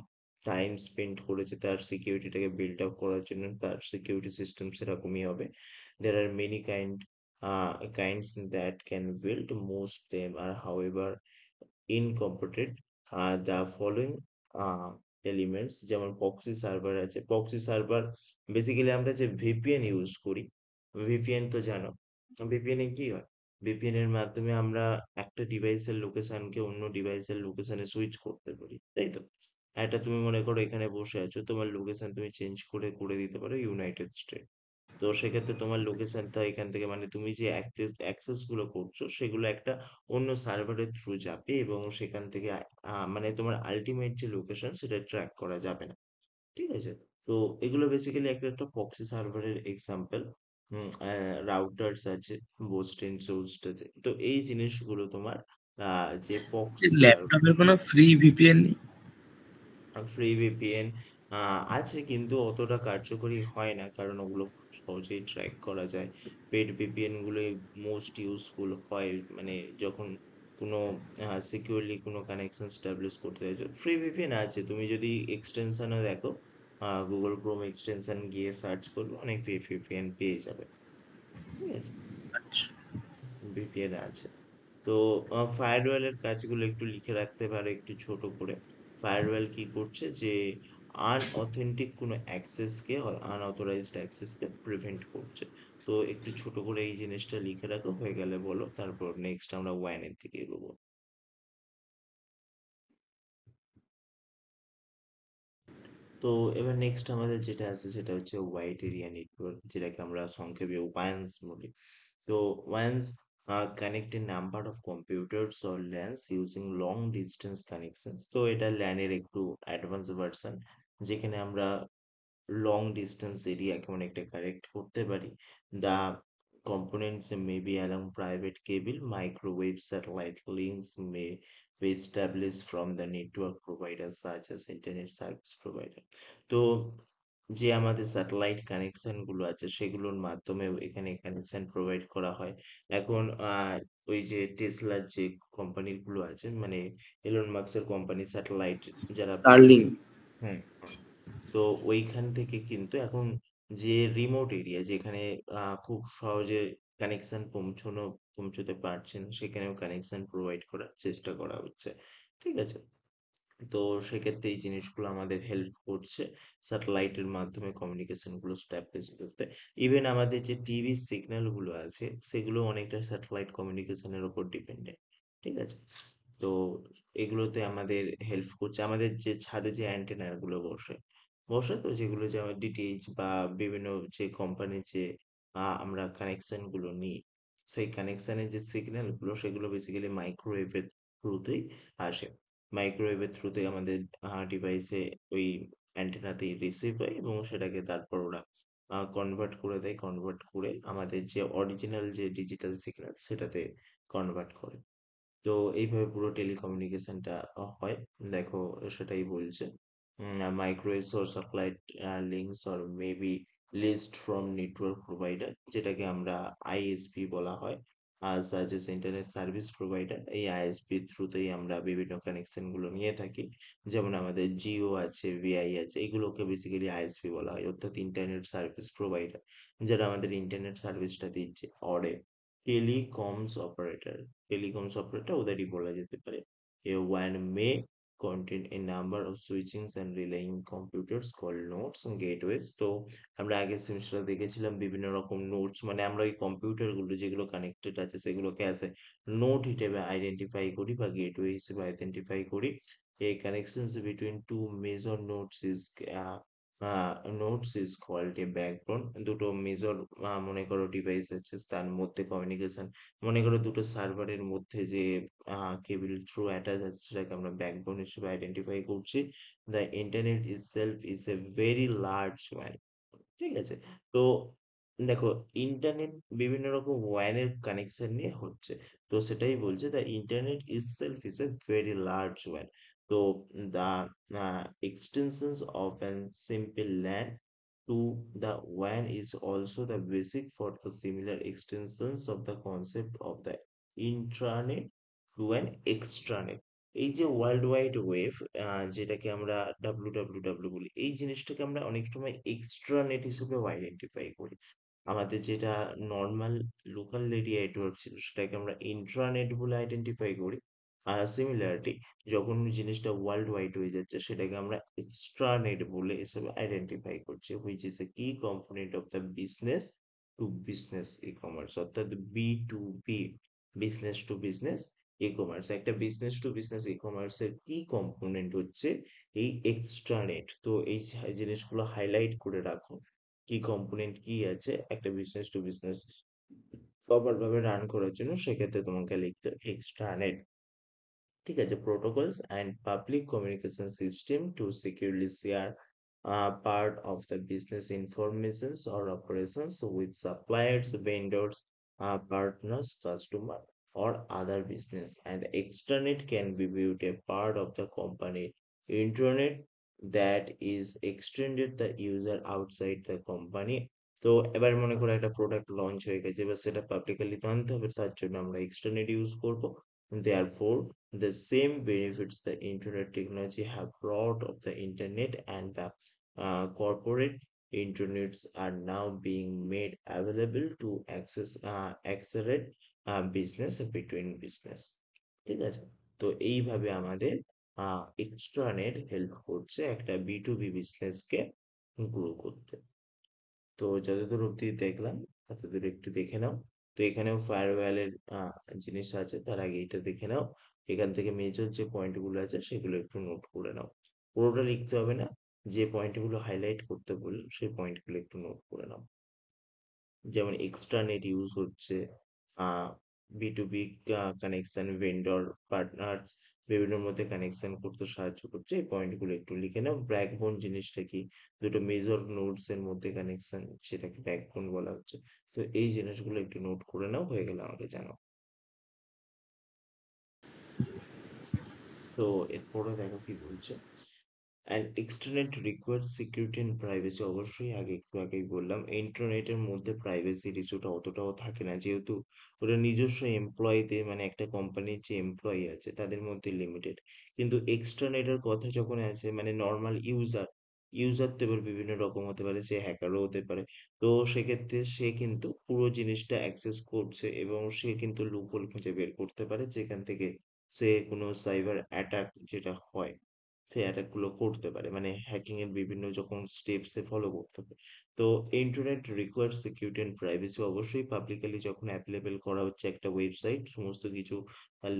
time spend করেছে তার সিকিউরিটিটাকে build up করার জন্য তার security system সেরকমই হবে। There are many kinds that can build. Most them are however incompetent. The following uh, elements যেমন প্রক্সি সার্ভার আছে। প্রক্সি সার্ভার বেসিক্যালি আমরা যে ভিপিএন ইউজ করি, ভিপিএন তো জানো। ভিপিএন এ কি হয়, ভিপিএন এর মাধ্যমে আমরা একটা ডিভাইসের লোকেশনকে অন্য ডিভাইসের লোকেশনে সুইচ করতে পারি, তাই তো? একটা তুমি মনে করো এখানে বসে আছো, তোমার লোকেশন তুমি চেঞ্জ করে করে দিতে পারো ইউনাইটেড স্টেট। তো সেক্ষেত্রে তোমার লোকেশনটা এখান থেকে মানে তুমি যে অ্যাক্সেস গুলো করছো সেগুলো একটা অন্য সার্ভারের থ্রু যাবে এবং সেখান থেকে মানে তোমার আল্টিমেট যে লোকেশন সেটা ট্র্যাক করা যাবে না। ঠিক আছে? তো এগুলো বেসিক্যালি একটা একটা প্রক্সি সার্ভারের এক্সাম্পল। রাউটার্স আছে, বোস্টেন সোর্সড আছে। তো এই জিনিসগুলো তোমার যে প্রক্সি সার্ভার। ল্যাপটপের কোনো ফ্রি ভিপিএন নেই? ফ্রি ভিপিএন আছে কিন্তু অতটা কার্যকরী হয় না, কারণ ওগুলো খুব সহজেই ট্র্যাক করা যায়। পেড ভিপিএন গুলোই মোস্ট ইউজফুল হয়, মানে যখন কোনো সিকিউরলি কোনো কানেকশন স্টাবলিশ করতে চাইছো। ফ্রি ভিপিএন আছে, তুমি যদি এক্সটেনশনও দেখো, গুগল ক্রোম এক্সটেনশন গিয়ে সার্চ করবে, অনেক ফ্রি ভিপিএন পেয়ে যাবে। ঠিক আছে, আচ্ছা। ভিপিএন আছে। তো ফায়ারওয়ালের কাজগুলো একটু লিখে রাখতে পারো একটু ছোট করে। ফায়ারওয়াল কি করছে যে আনঅথেন্টিক কোনো অ্যাক্সেসকে, আনঅথরাইজড অ্যাক্সেসকে প্রিভেন্ট করছে। তো একটু ছোট করে এই জিনিসটা লিখে রাখো, হয়ে গেলে বলো, তারপর নেক্সট আমরা ওয়ানের দিকে এগোবো। তো এবার নেক্সট আমাদের যেটা আছে সেটা হচ্ছে ওয়াইড এরিয়া নেটওয়ার্ক, যেটাকে আমরা সংক্ষেপে ওয়ান্স বলি। তো once connect a number of computers or LANs using long distance connections। তো এটা LAN এর একটু অ্যাডভান্স ভার্সন, যেখানে আমরা লং ডিস্টেন্স এরিয়াকে অনেকটা কারেক্ট করতে পারি। The components may be along private cable, microwave satellite links may be established from the network providers such as internet service provider। তো যে আমাদের স্যাটেলাইট কানেকশন গুলো আছে সেগুলোর মাধ্যমেও এখানে কানেকশন প্রোভাইড করা হয়। এখন ওই যে টেসলার যে কোম্পানি গুলো আছে, মানে এলন মাস্কের কোম্পানি স্যাটেলাইট যারা বিল্ড। স্টারলিং। হুম, হুম। তো ওইখান থেকে কিন্তু এখন যে রিমোট এরিয়া যেখানে খুব সহজে কানেকশন পৌঁছতে পারছেন, সেখানেও কানেকশন প্রোভাইড করার চেষ্টা করা হচ্ছে। ঠিক আছে? তো সেক্ষেত্রে এই জিনিসগুলো আমাদের হেল্প করছে স্যাটেলাইটের মাধ্যমে কমিউনিকেশন গুলো স্ট্যাবলিশ করতে। ইভেন আমাদের যে টিভি সিগন্যাল গুলো আছে সেগুলো অনেকটা স্যাটেলাইট কমিউনিকেশনের উপর ডিপেন্ডেন্ট। ঠিক আছে? তো এগুলোতে আমাদের হেল্প করছে। আমাদের যে ছাদে যে অ্যান্টেনা গুলো বসে বসে তো যেগুলো যে আমার ডিটিএইচ বা বিভিন্ন যে কোম্পানির যে আমরা কানেকশন গুলো নিই, সেই কানেকশনের যে সিগন্যাল গুলো সেগুলো বেসিক্যালি মাইক্রোওয়েভের থ্রুতেই আসে। মাইক্রোওয়েভের থ্রুতে আমাদের ডিভাইসে ওই অ্যান্টেনাতে রিসিভ হয় এবং সেটাকে তারপর ওরা কনভার্ট করে দেয়, কনভার্ট করে আমাদের যে অরিজিনাল যে ডিজিটাল সিগন্যাল সেটাতে কনভার্ট করে। তো এইভাবে পুরো টেলিকমিউনিকেশনটা হয়। দেখো সেটাই বলছে, microwave source supplied links or maybe leased from network provider, যেটাকে আমরা আইএসপি বলা হয়। Such as internet service provider. এই আইএসপির থ্রুতেই আমরা বিভিন্ন কানেকশন গুলো নিয়ে থাকি। যেমন আমাদের জিও আছে, ভিআই আছে, এগুলোকে বেসিক্যালি আইএসপি বলা হয়, অর্থাৎ ইন্টারনেট সার্ভিস প্রোভাইডার, যারা আমাদের ইন্টারনেট সার্ভিসটা দিচ্ছে। অরে টেলিকমস অপারেটর, টেলিকমস অপারেটর ওদেরই বলা যেতে পারে। A one may contain a number of switchings and relaying computers called nodes and gateways. তো আমরা আগের সেমিস্টারে দেখেছিলাম বিভিন্ন রকম নোটস, মানে আমরা ওই কম্পিউটার গুলো যেগুলো কানেক্টেড আছে সেগুলোকে অ্যাজ এ নোড হিসেবে আইডেন্টিফাই করি বা গেটওয়ে হিসেবে আইডেন্টিফাই করি। এই connections between two major nodes is called a backbone. দুটো মেজর মনে করো ডিভাইস আছে, তার মধ্যে কমিউনিকেশন, মনে করো দুটো সার্ভারের মধ্যে যে কেবল থ্রু অ্যাটাচ আছে সেটাকে আমরা ব্যাকবোন হিসেবে আইডেন্টিফাই করছি। The internet itself is a very large one. ঠিক আছে? তো দেখো, ইন্টারনেট বিভিন্ন রকম ওয়্যান এর কানেকশন নিয়ে হচ্ছে। তো সেটাই বলছে, the internet itself is a very large one. তো the extensions of an simple LAN to the WAN is also the basic for the similar extensions of the concept of the intranet to an extranet. এই যে world wide web, যেটাকে আমরা W বলি, এই জিনিসটাকে আমরা অনেক সময় এক্সট্রানেট হিসেবেও আইডেন্টিফাই করি। আমাদের যেটা নর্মাল লোকাল এরিয়া নেটওয়ার্ক ছিল সেটাকে আমরা ইন্ট্রানেট বলে আইডেন্টিফাই করি। আর সিমিলারলি যখন জিনিসটা ওয়ার্ল্ড ওয়াইড হয়ে যাচ্ছে সেটাকে আমরা এক্সট্রানেট বলে হিসেবে আইডেন্টিফাই করছি, which is a key component of the business to business e commerce, অর্থাৎ B to B, business to business e commerce. একটা বিজনেস টু বিজনেস ই কমার্সের কি কম্পোনেন্ট হচ্ছে এই এক্সট্রানেট। তো এই জিনিসগুলো হাইলাইট করে রাখো, কি কম্পোনেন্ট কি আছে একটা বিজনেস টু বিজনেস প্রপার ভাবে রান করার জন্য, সেক্ষেত্রে তোমাকে লিখতে এক্সট্রানেট। ঠিক আছে? Protocols and public communication system to securely share part of the business informations or operations with suppliers, vendors, partners, customer, or other business. And extranet can be viewed a part of the company intranet that is extended the user outside the company. তো এবার মনে করো একটা product launch হয়ে গেছে, এবার সেটা publicly জানতে হবে, তার জন্য আমরা এক্সটারনেট ইউজ করব। Therefore, the same benefits the internet technology have brought of the internet and the corporate internets are now being made available to accelerate business between business. ঠিক আছে? তো এইভাবে আমাদের এক্সট্রানেট হেল্প করছে একটা বি টু বি বিজনেসকে গ্রো করতে। তো যতদূর অব্দি দেখলাম ততদূর একটু দেখে নাও। তো এখানেও ফায়ারওয়ালের জিনিস আছে, তার আগে এটা দেখে নাও। এখান থেকে মেজর যে পয়েন্ট গুলো আছে সেগুলো একটু নোট করে নাও। পুরোটা লিখতে হবে না, যে পয়েন্ট গুলো হাইলাইট করতে বললাম সেই পয়েন্ট গুলো একটু নোট করে নাও। যেমন এক্সট্রানেট ইউজ হচ্ছে B to B connection, vendor, partners বিভিন্ন মধ্যে কানেকশন করতে সাহায্য করছে, এই পয়েন্ট গুলো একটু লিখে নাও। ব্যাকবোন জিনিসটা কি? দুটো মেজর নোডস এর মধ্যে কানেকশন, সেটাকে ব্যাকবোন বলা হচ্ছে। তো এই জিনিসগুলো একটু নোট করে নাও, হয়ে গেলে আমাকে জানাও। তো এরপরে দেখো কি বলছে। And extranet required security and privacy, অবশ্যই আগে একটু আগেই বললাম ইন্টারনেটের মধ্যে প্রাইভেসির ইস্যুটা অতটাও থাকে না, যেহেতু ওটা নিজস্ব এমপ্লয়ীদের, মানে একটা কোম্পানির যে এমপ্লয়ি আছে তাদের মধ্যে লিমিটেড। কিন্তু এক্সটারনেটের কথা যখন আসে, মানে নর্মাল ইউজার, ইউজার তো এবার বিভিন্ন রকম হতে পারে, সে হ্যাকারও হতে পারে। তো সেক্ষেত্রে সে কিন্তু পুরো জিনিসটা অ্যাক্সেস করছে এবং সে কিন্তু লুপহোল খুঁজে বের করতে পারে, যেখান থেকে সে কোনো সাইবার অ্যাটাক যেটা হয় সেই অ্যাটাক গুলো করতে পারে, মানে হ্যাকিং এর বিভিন্ন যখন স্টেপস এ ফলো করতে পারে। তো internet required security and privacy, অবশ্যই পাবলিকলি যখন অ্যাভেলেবেল করা হচ্ছে একটা ওয়েবসাইট, সমস্ত কিছু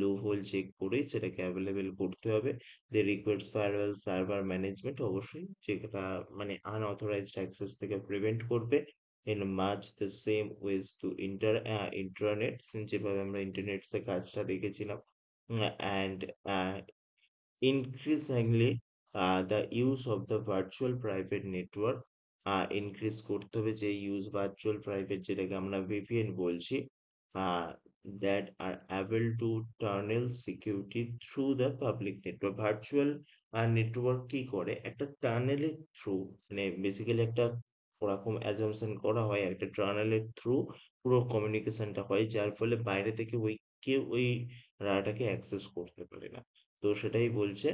লুপ হোল চেক করে সেটাকে অ্যাভেলেবেল করতে হবে। দে রিকোয়ার্স ফায়ারওয়াল সার্ভার ম্যানেজমেন্ট, অবশ্যই যেটা মানে আনঅথরাইজড অ্যাক্সেস থেকে প্রিভেন্ট করবে। in much the same ways to intranet, যেভাবে আমরা ইন্টারনেট এর কাজটা দেখেছিলাম। And increasingly the use of the virtual private network increase করতে হবে, যে ইউজ ভার্চুয়াল প্রাইভেট যেটাকে আমরা ভিপিএন বলছি, uh, that are able to tunnel security through the public network. Virtual network কি করে, একটা টানেলের থ্রু, মানে বেসিক্যালি একটা ওরকম অ্যাজাম্পশন করা হয় একটা টানেলের থ্রু পুরো কমিউনিকেশনটা হয়, যার ফলে বাইরে থেকে কেউ ওই ডাটাটাকে অ্যাক্সেস করতে পারে না। তো সেটাই বলছে,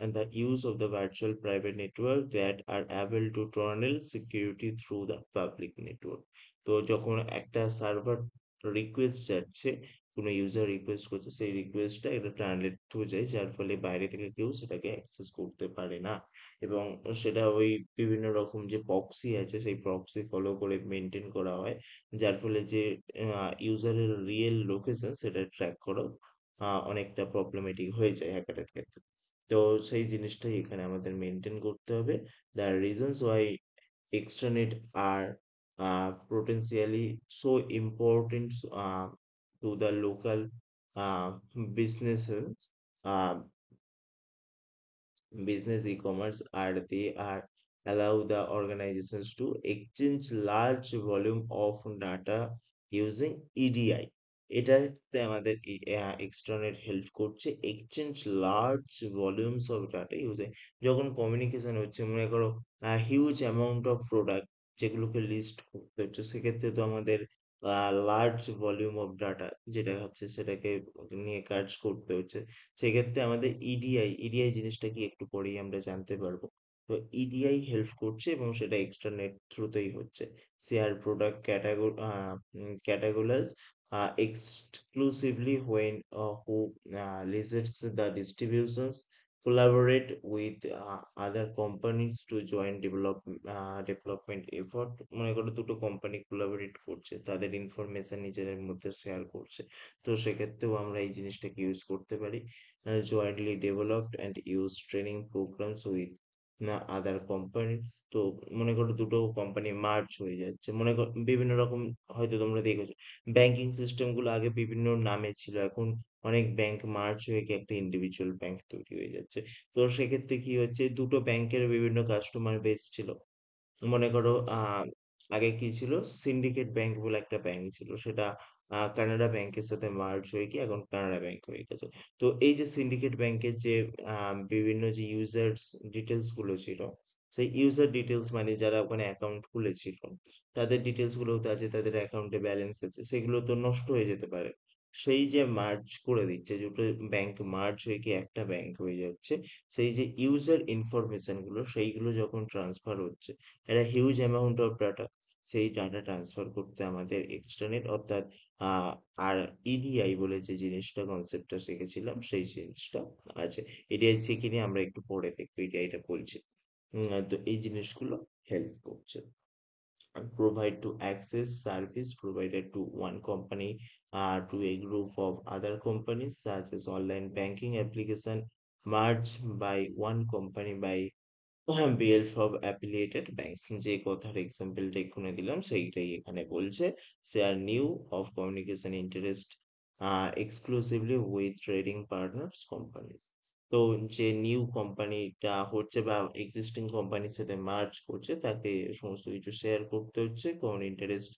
and the use of the virtual private network that are able to tunnel security through the public network। তো যখন একটা সার্ভার রিকোয়েস্ট যাচ্ছে, কোনো ইউজার রিকোয়েস্ট করছে, সেই রিকোয়েস্টটা একটা টানেলের থ্রু যায়, যার ফলে বাইরে থেকে কেউ সেটাকে অ্যাক্সেস করতে পারে না। এবং সেটা ওই বিভিন্ন রকম যে প্রক্সি আছে সেই প্রক্সি ফলো করে মেনটেন করা হয়, যার ফলে যে ইউজারের রিয়েল লোকেশন সেটা ট্র্যাক করা অনেকটা প্রবলেমেটিক হয়ে যায় হ্যাকারের ক্ষেত্রে। তো সেই জিনিসটাই এখানে আমাদের মেনটেন করতে হবে। The reasons why extranet are potentially so important to the local uh, businesses, uh, business e-commerce, are they are allow the organizations to exchange large volume of data using EDI। এটাতে আমাদের এক্সট্রানেট help করছে exchange large volumes of data using. যখন communication হচ্ছে, মনে করো huge amount of product যেগুলোকে list করতে হচ্ছে, সেক্ষেত্রে তো আমাদের লার্জ ভলিউম অফ ডাটা যেটা হচ্ছে সেটাকে নিয়ে কাজ করতে হচ্ছে। সেক্ষেত্রে আমাদের ইডিআই জিনিসটা কি একটু পরেই আমরা জানতে পারবো। তো ইডিআই হেল্প করছে এবং সেটা এক্সট্রানেট থ্রুতেই হচ্ছে। Share product categories exclusively when who lizards the distributions collaborate with other companies to join development effort। মনে করো দুটো কোম্পানি কোলাবোরেট করছে, তাদের ইনফরমেশন নিজেদের মধ্যে শেয়ার করছে, তো সেক্ষেত্রেও আমরা এই জিনিসটাকে ইউজ করতে পারি। jointly developed and use training programs with না আদার কোম্পানিজ। তো মনে করো দুটো কোম্পানি মার্জ হয়ে যাচ্ছে, মনে করো বিভিন্ন রকম, হয়তো তোমরা দেখেছো ব্যাংকিং সিস্টেম গুলো আগে বিভিন্ন নামে ছিল, এখন অনেক ব্যাংক মার্জ হয়ে গিয়ে একটা ইন্ডিভিজুয়াল ব্যাংক তৈরি হয়ে যাচ্ছে। তো সেক্ষেত্রে কি হচ্ছে, দুটো ব্যাংকের বিভিন্ন কাস্টমার বেস ছিল। মনে করো আগে কি ছিল, সিন্ডিকেট ব্যাংক বলে একটা ব্যাংক ছিল, সেটা কানাডা ব্যাংকের সাথে মার্জ হয়ে গিয়ে এখন কানাডা ব্যাংক হয়ে গেছে। তো এই যে সিন্ডিকেট ব্যাংকের যে বিভিন্ন যে ইউজার্স ডিটেলস গুলো ছিল, সেই ইউজার ডিটেলস মানে যারা ওখানে অ্যাকাউন্ট খুলেছিল তাদের ডিটেলস গুলো তো আছে, তাদের অ্যাকাউন্টে ব্যালেন্স আছে, সেগুলো তো নষ্ট হয়ে যেতে পারে। সেই যে মার্জ করে দিচ্ছে, দুটো ব্যাংক মার্জ হয়ে গিয়ে একটা ব্যাংক হয়ে যাচ্ছে, সেই যে ইউজার ইনফরমেশন গুলো সেইগুলো যখন ট্রান্সফার হচ্ছে, একটা হিউজ অ্যামাউন্ট অফ ডাটা, সেই ডাটা ট্রান্সফার করতে আমাদের এক্সট্রানেট অর্থাৎ আহ আর ইডিআই বলে যে জিনিসটা কনসেপ্টটা শিখেছিলাম সেই জিনিসটা আছে। এডিআই শিখে নিয়ে আমরা একটু পরে দেখবো এডিআইটা বলছি। তো এই জিনিসগুলো হেল্প করছে। Provide to access service provided to one company to a group of other companies, such as online banking application merged by one company by BL for affiliated banks. যে কথার এক্সাম্পলটা এক্ষুনি দিলাম সেইটাই এখানে বলছে। Share new of communication interest exclusively with trading partners companies. তো যে নিউ কোম্পানিটা হচ্ছে বা এক্সিস্টিং কোম্পানির সাথে মার্জ করছে, তাকে সমস্ত কিছু শেয়ার করতে হচ্ছে কোন interest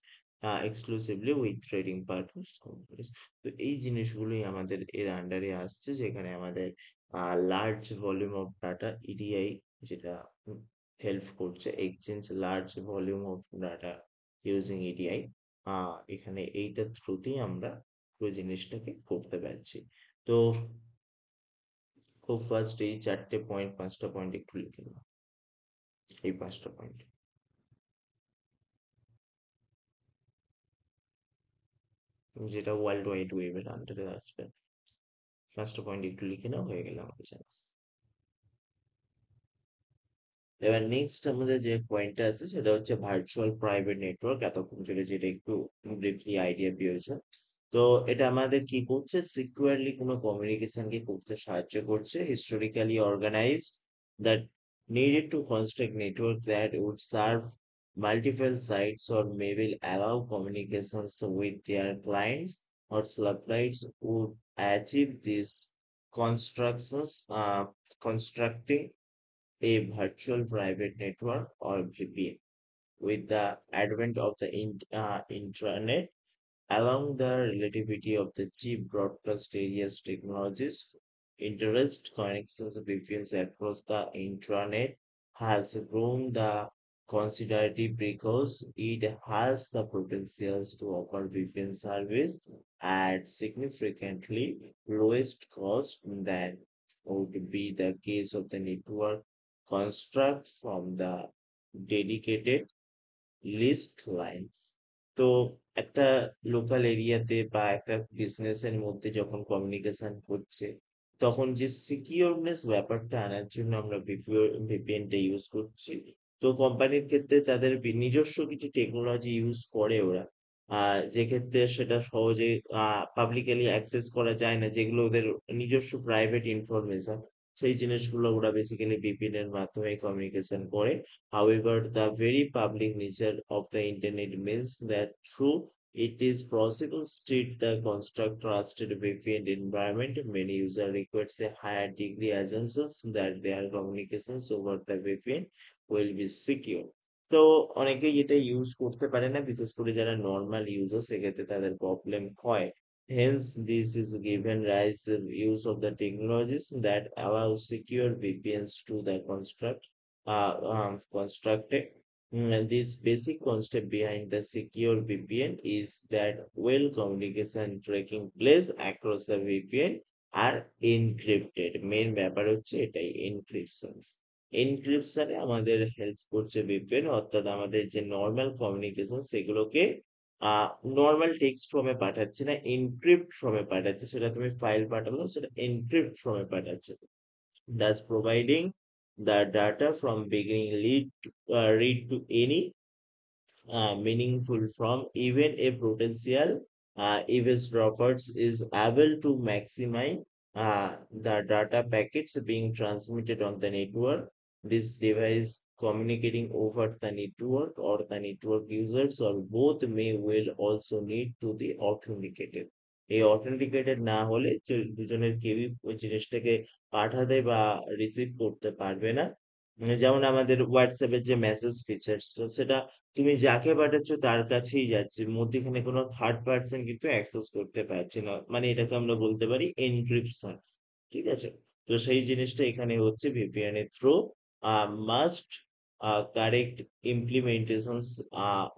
exclusively with trading partners companies. তো এই জিনিসগুলোই আমাদের এর আন্ডারে আসছে, যেখানে আমাদের large volume of data EDI যেটা হেল্প করছে exchange large volume of data using EDI. এখানে এইটার থ্রুতেই আমরা পুরো জিনিসটাকে করতে পারছি। তো খুব ফার্স্ট এই চারটে পয়েন্ট, পাঁচটা পয়েন্ট একটু লিখে নাও, এই পাঁচটা পয়েন্ট যেটা ওয়ার্ল্ড ওয়াইড ওয়েবের আন্ডারে আসবে, পাঁচটা পয়েন্ট একটু লিখে নাও, হয়ে গেলে আমাকে জানাও। এবার নেক্সট আমাদের যে পয়েন্টটা আছে সেটা হচ্ছে ভার্চুয়াল প্রাইভেট নেটওয়ার্ক। এতক্ষণ ধরে যেটা একটু ব্রিফলি আইডিয়া পেয়েছো, তো এটা আমাদের কি করছে, সিকিউরলি কোনো কমিউনিকেশনকে করতে সাহায্য করছে। Historically organised that needed to construct network that would serve multiple sites or maybe allow communications with their clients or suppliers would achieve these constructions, constructing a virtual private network or VPN. With the advent of the internet, along the relativity of the cheap broadcast areas technologies, interest connections VPNs across the intranet has grown. The considerative because it has the potential to offer VPN service at significantly lowest cost than would be the case of the network construct from the dedicated leased lines. তো একটা local এরিয়াতে বা একটা business এর মধ্যে যখন communication হচ্ছে তখন যে সিকিউরনেস ব্যাপারটা আনার জন্য আমরা ভিপিএন টা ইউজ করছি। তো কোম্পানির ক্ষেত্রে তাদের নিজস্ব কিছু টেকনোলজি ইউজ করে ওরা, যে ক্ষেত্রে সেটা সহজে পাবলিকালি অ্যাক্সেস করা যায় না, যেগুলো ওদের নিজস্ব প্রাইভেট ইনফরমেশন, সেই জিনিসগুলো ওরা বেসিক্যালি ভিপিএন এর মাধ্যমে কমিউনিকেশন করে। However, the very public nature of the internet means that through it is possible state the construct trusted VPN environment. Many user requires a higher degree assumptions that their communications over the VPN will be secure. তো অনেকেই এটা use করতে পারে না, বিশেষ করে যারা normal user, সেক্ষেত্রে তাদের প্রবলেম হয়। Hence, this is given rise to use of the technologies that allow secure VPNs to the constructed. This basic concept behind the secure VPN is that while communication taking place across the VPN are encrypted. Main ব্যাপার হচ্ছে এটাই, encryption. এনক্রিপশনে আমাদের help করছে VPN, অর্থাৎ আমাদের যে normal communication সেগুলোকে normal text ফর্মে পাঠাচ্ছে না, এনক্রিপ্ট ফর্মে পাঠাচ্ছে। সেটা তুমি ফাইল পাঠালো, সেটা এনক্রিপ্ট ফর্মে পাঠাচ্ছে, thus providing the data from beginning read to any meaningful from even a potential eavesdropper is able to maximize the data packets being transmitted on the network. This device communicating over the network or the network users or both may will also need to be authenticated. এই authenticated না হলে দুজনের কেউই ওই জিনিসটাকে পাঠাতে বা receive করতে পারবে না। যেমন আমাদের হোয়াটসঅ্যাপের যে মেসেজ ফিচার্স, সেটা তুমি যাকে পাঠাচ্ছ তার কাছেই যাচ্ছে, মধ্যেখানে কোনো থার্ড পার্সন কিন্তু অ্যাক্সেস করতে পারছে না, মানে এটাকে আমরা বলতে পারি এনক্রিপশন। ঠিক আছে? তো সেই জিনিসটা এখানে হচ্ছে ভিপিএন এর through must correct implementations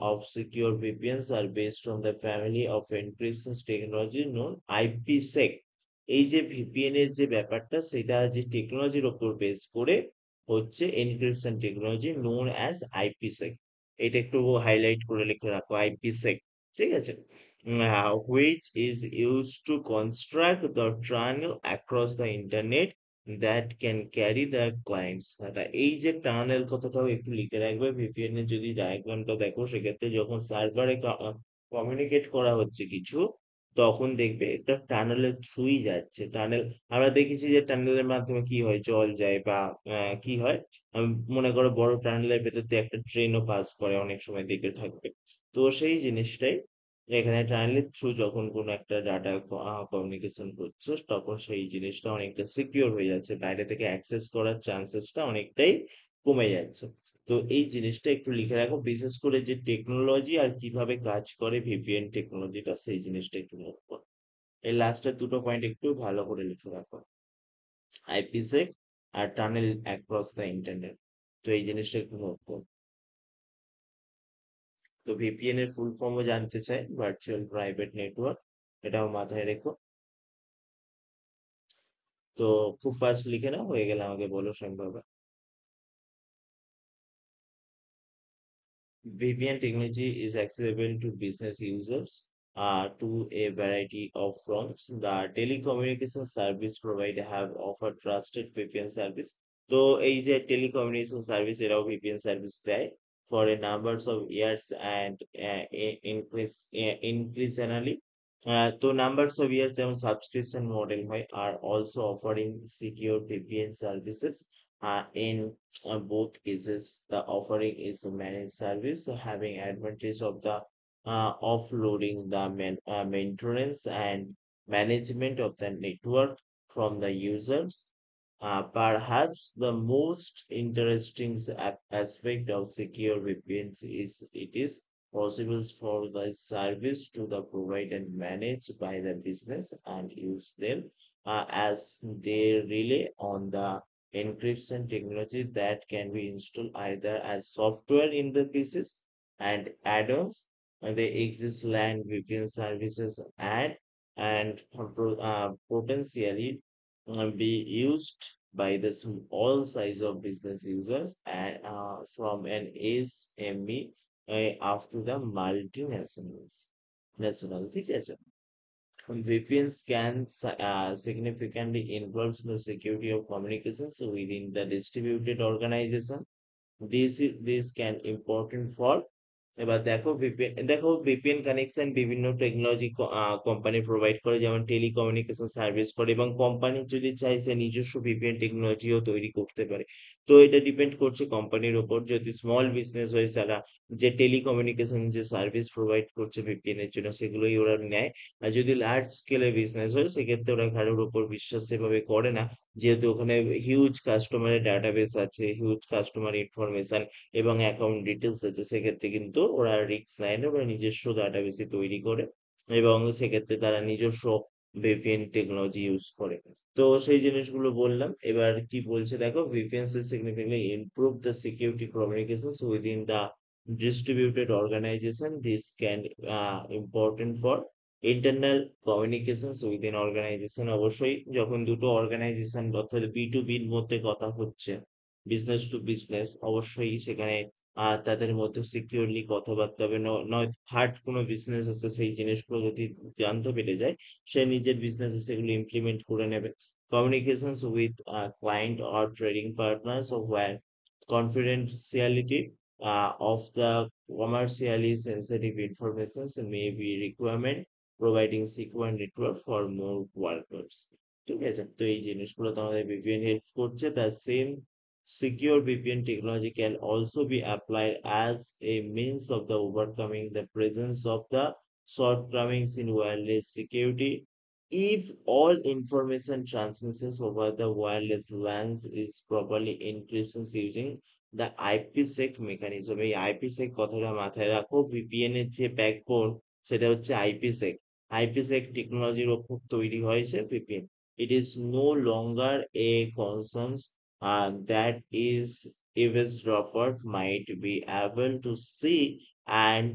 of secure VPNs are based on the family of encryption technology known IPsec. এই যে ভিপিএন এর যে ব্যাপারটা, সেটা যে টেকনোলজির ওপর বেস করে হচ্ছে এনক্রিপশন টেকনোলজি নোন অ্যাজ আইপিসেক। এটা একটু হাইলাইট করে লিখে রাখো, আইপিসেক। ঠিক আছে? Which is used to construct the tunnel across the internet that can carry the clients data. এই যে টানেল কথাটাও একটু লিখে রাখবে, ভিপিএন এর যদি ডায়াগ্রামটা দেখো সেক্ষেত্রে যখন সার্ভারে কমিউনিকেট করা হচ্ছে কিছু, তখন দেখবে এটা টানেলের থ্রুই যাচ্ছে। টানেল আমরা দেখেছি যে টানেলের মাধ্যমে কি হয়, জল যায় বা কি হয়, মনে করো বড় টানেলের ভেতর দিয়ে একটা ট্রেনও পাস করে, অনেক সময় দেখে থাকবে। তো সেই জিনিসটাই এখানে টানেলের থ্রু যখন কোনো একটা ডাটা কমিউনিকেশন করছে, তখন সেই জিনিসটা অনেকটা সিকিউর হয়ে যাচ্ছে, বাইরে থেকে অ্যাক্সেস করার চান্সেসটা অনেকটাই কমে যাচ্ছে। তো এই জিনিসটা একটু লিখে রাখো, বিশেষ করে যে টেকনোলজি আর কিভাবে কাজ করে ভিপিএন টেকনোলজিটা, সেই জিনিসটা একটু নোট করো। এই লাস্টের দুটো পয়েন্ট একটু ভালো করে লিখে রাখো, আইপিসেক আর টানেল অ্যাক্রস দ্য ইন্টারনেট। তো এই জিনিসটা একটু নোট করো। তো ভিপিএন এর ফুল ফর্মও জানতে চাই, ভার্চুয়াল প্রাইভেট নেটওয়ার্ক, এটাও মাথায় রেখো। তো খুব ফাস্ট লিখে নাও, হয়ে গেলে আমাকে বলো সম্ভব। VPN technology is accessible to business users to a variety of fronts. The telecommunication service provider have offered trusted VPN service. তো এই যে টেলিকমিউনিকেশন সার্ভিস, এরাও ভিপিএন সার্ভিস দেয় for a numbers of years and increasingly তো numbers of years যেমন subscription model হয়, are also offering secure VPN services in both cases. The offering is a managed service, so having advantage of the offloading the maintenance and management of the network from the users. Perhaps the most interesting aspect of secure VPNs is it is possible for the service to the provide and managed by the business and use them as they rely on the encryption technology that can be installed either as software in the pieces and add-ons. They exist LAN VPN services and potentially be used by the all size of business users and from an SME up to the multinationals. National, ঠিক আছে? VPNs can significantly influence the security of communications within the distributed organization. This can important for এবার দেখো VPN connection বিভিন্ন technology company provide করে, যেমন telecommunication service করে, এবং company যদি চায় সে নিজস্ব ভিপিএন টেকনোলজিও তৈরি করতে পারে। তো এটা ডিপেন্ড করছে কোম্পানির উপর। যদি স্মল বিজনেস হয় তারা যে টেলিকমিউনিকেশন যে সার্ভিস প্রোভাইড করছে ভিপিএন এর জন্য সেগুলোই ওরা নেয়। আর যদি লার্জ স্কেলে বিজনেস হয় সেক্ষেত্রে ওরা কারোর উপর বিশ্বাস সেভাবে করে না, যেহেতু ওখানে হিউজ কাস্টমারের ডাটাবেস আছে, হিউজ কাস্টমার ইনফরমেশন এবং অ্যাকাউন্ট ডিটেলস আছে, সেক্ষেত্রে কিন্তু ওরা রিস্ক নেয় না, ওরা নিজস্ব ডাটাবেসে তৈরি করে এবং সেক্ষেত্রে তারা নিজস্ব ভিপিএন টেকনোলজি ইউজ করে। তো সেই জিনিসগুলো বললাম। এবার কি বলছে দেখো, VPN significantly improve the security communications within the distributed organization. This can important for internal communications within organisation. অবশ্যই যখন দুটো অর্গানাইজেশন অর্থাৎ B2B র মধ্যে কথা হচ্ছে, বিজনেস টু বিজনেস, অবশ্যই সেখানে তাদের মধ্যে সিকিউরলি কথাবার্তা হবে। নয় থার্ড কোনো বিজনেস আছে সেই জিনিসগুলো যদি জানতে পেরে যায়, সে নিজের বিজনেসে সেগুলো ইমপ্লিমেন্ট করে নেবে। Communications with client or trading partners where confidentiality of the commercially sensitive information may be requirement providing secure network for more workers. ঠিক আছে, তো এই জিনিসগুলো তো আমাদের VPN হেল্প করছে। The same secure VPN technology can also be applied as a means of the overcoming the presence of the shortcomings in wireless security. If all information transmissions over the wireless LANs is properly encrypted using the IPsec mechanism, এই IPsec কথাটা মাথায় রাখো। VPN এর যে backbone সেটা হচ্ছে IPsec। IPsec টেকনোলজির ওপর তৈরি হয়েছে VPN। It is no longer a concern that is eavesdropper might be able to see and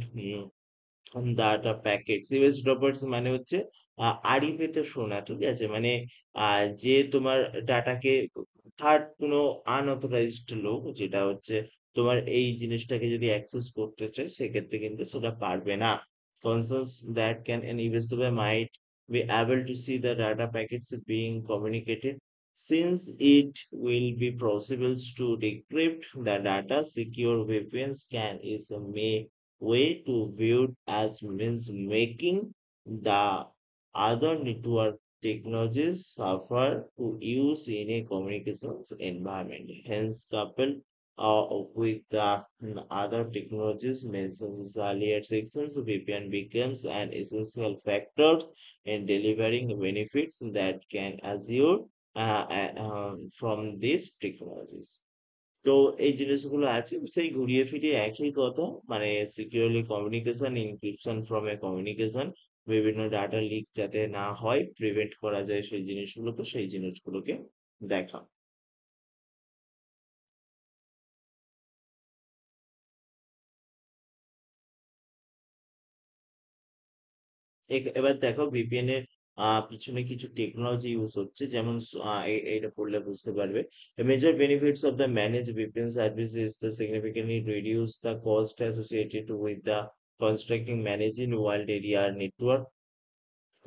data packet. Eavesdroppers মানে হচ্ছে আড়ি পেতে শোনা, ঠিক আছে? মানে যে তোমার ডাটাকে থার্ড কোনো আনঅথরাইজড লোক যেটা হচ্ছে তোমার এই জিনিসটাকে যদি অ্যাক্সেস করতে চায় সেক্ষেত্রে কিন্তু সেটা পারবে না। Concerns that can an investigator might be able to see the data packets being communicated. Since it will be possible to decrypt the data, secure VPNs can is a way to view it as means making the other network technologies suffer to use in a communications environment. Hence, coupled with the other technologies mentioned in the earlier sections, VPN becomes an essential factor in delivering benefits that can assure from these technologies. তো এই জিনিসগুলো আছে, সেই ঘুরিয়ে ফিরিয়ে একই কথা, মানে securely communication, inscription from a communication, বিভিন্ন ডাটা লিক যাতে না হয়, প্রিভেন্ট করা যায় সেই জিনিসগুলোকে দেখা। এবার দেখো ভিপিএন এর পিছনে কিছু টেকনোলজি ইউজ হচ্ছে, যেমন এটা পড়লে বুঝতে পারবে। Major benefits of the manage VPN service is the significantly reduce the cost associated with the constructing managing wide area network.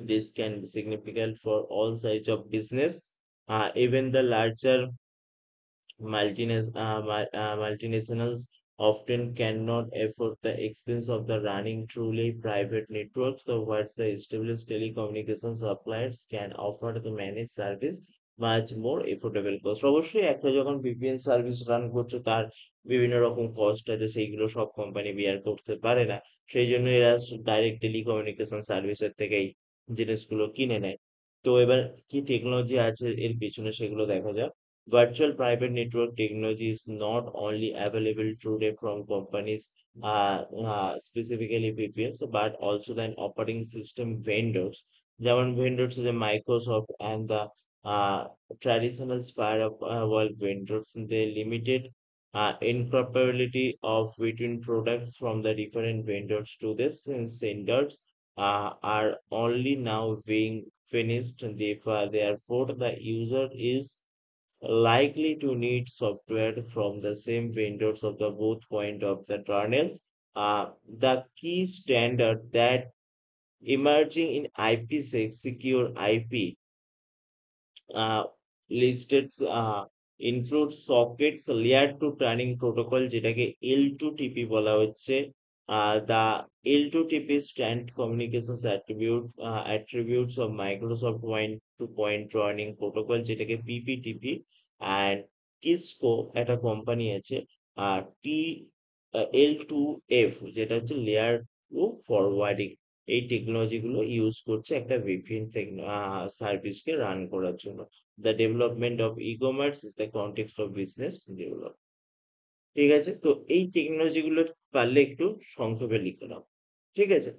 This can be significant for all sides of business. Even the larger multinationals often cannot afford the expense of the running truly private networks. So what the established telecommunications suppliers can offer the managed service much more affordable cost. অবশ্যই একটা যখন VPN service run করছো তার বিভিন্ন রকম cost আছে, সেইগুলো সব কোম্পানি বিয়ার করতে পারে না। সেই জন্য এরা ডাইরেক্ট টেলিকমিউনিকেশন সার্ভিসের থেকেই জিনিসগুলো কিনে নেয়। তো এবার কি টেকনোলজি আছে এর পিছনে সেগুলো দেখা যাক। Virtual private network technology is not only available today from companies, specifically VPNs, but also then operating system vendors. যেমন vendors is Microsoft and the uh, traditional firewall vendors, the limited interoperability of between products from the different vendors to the senders are only now being finished. Therefore, the user is likely to need software from the same vendors of the both point of the kernels. The key standard that emerging in IPsec secure IP uh, listed include sockets layer to planning protocol যেটাকে L2TP বলা হচ্ছে the L2TP stand communications attributes of Microsoft point to point running protocol যেটাকে PPTP and Kisco একটা company আছে T L2F যেটা হচ্ছে layer two forwarding এই technology গুলো ইউজ করছে একটা ভিপিএন সার্ভিসকে রান করার জন্য। The development of e commerce is the context of business develop. ঠিক আছে, তো এই টেকনোলজি গুলো পারলে একটু সংক্ষেপে লিখে নাও। ঠিক আছে,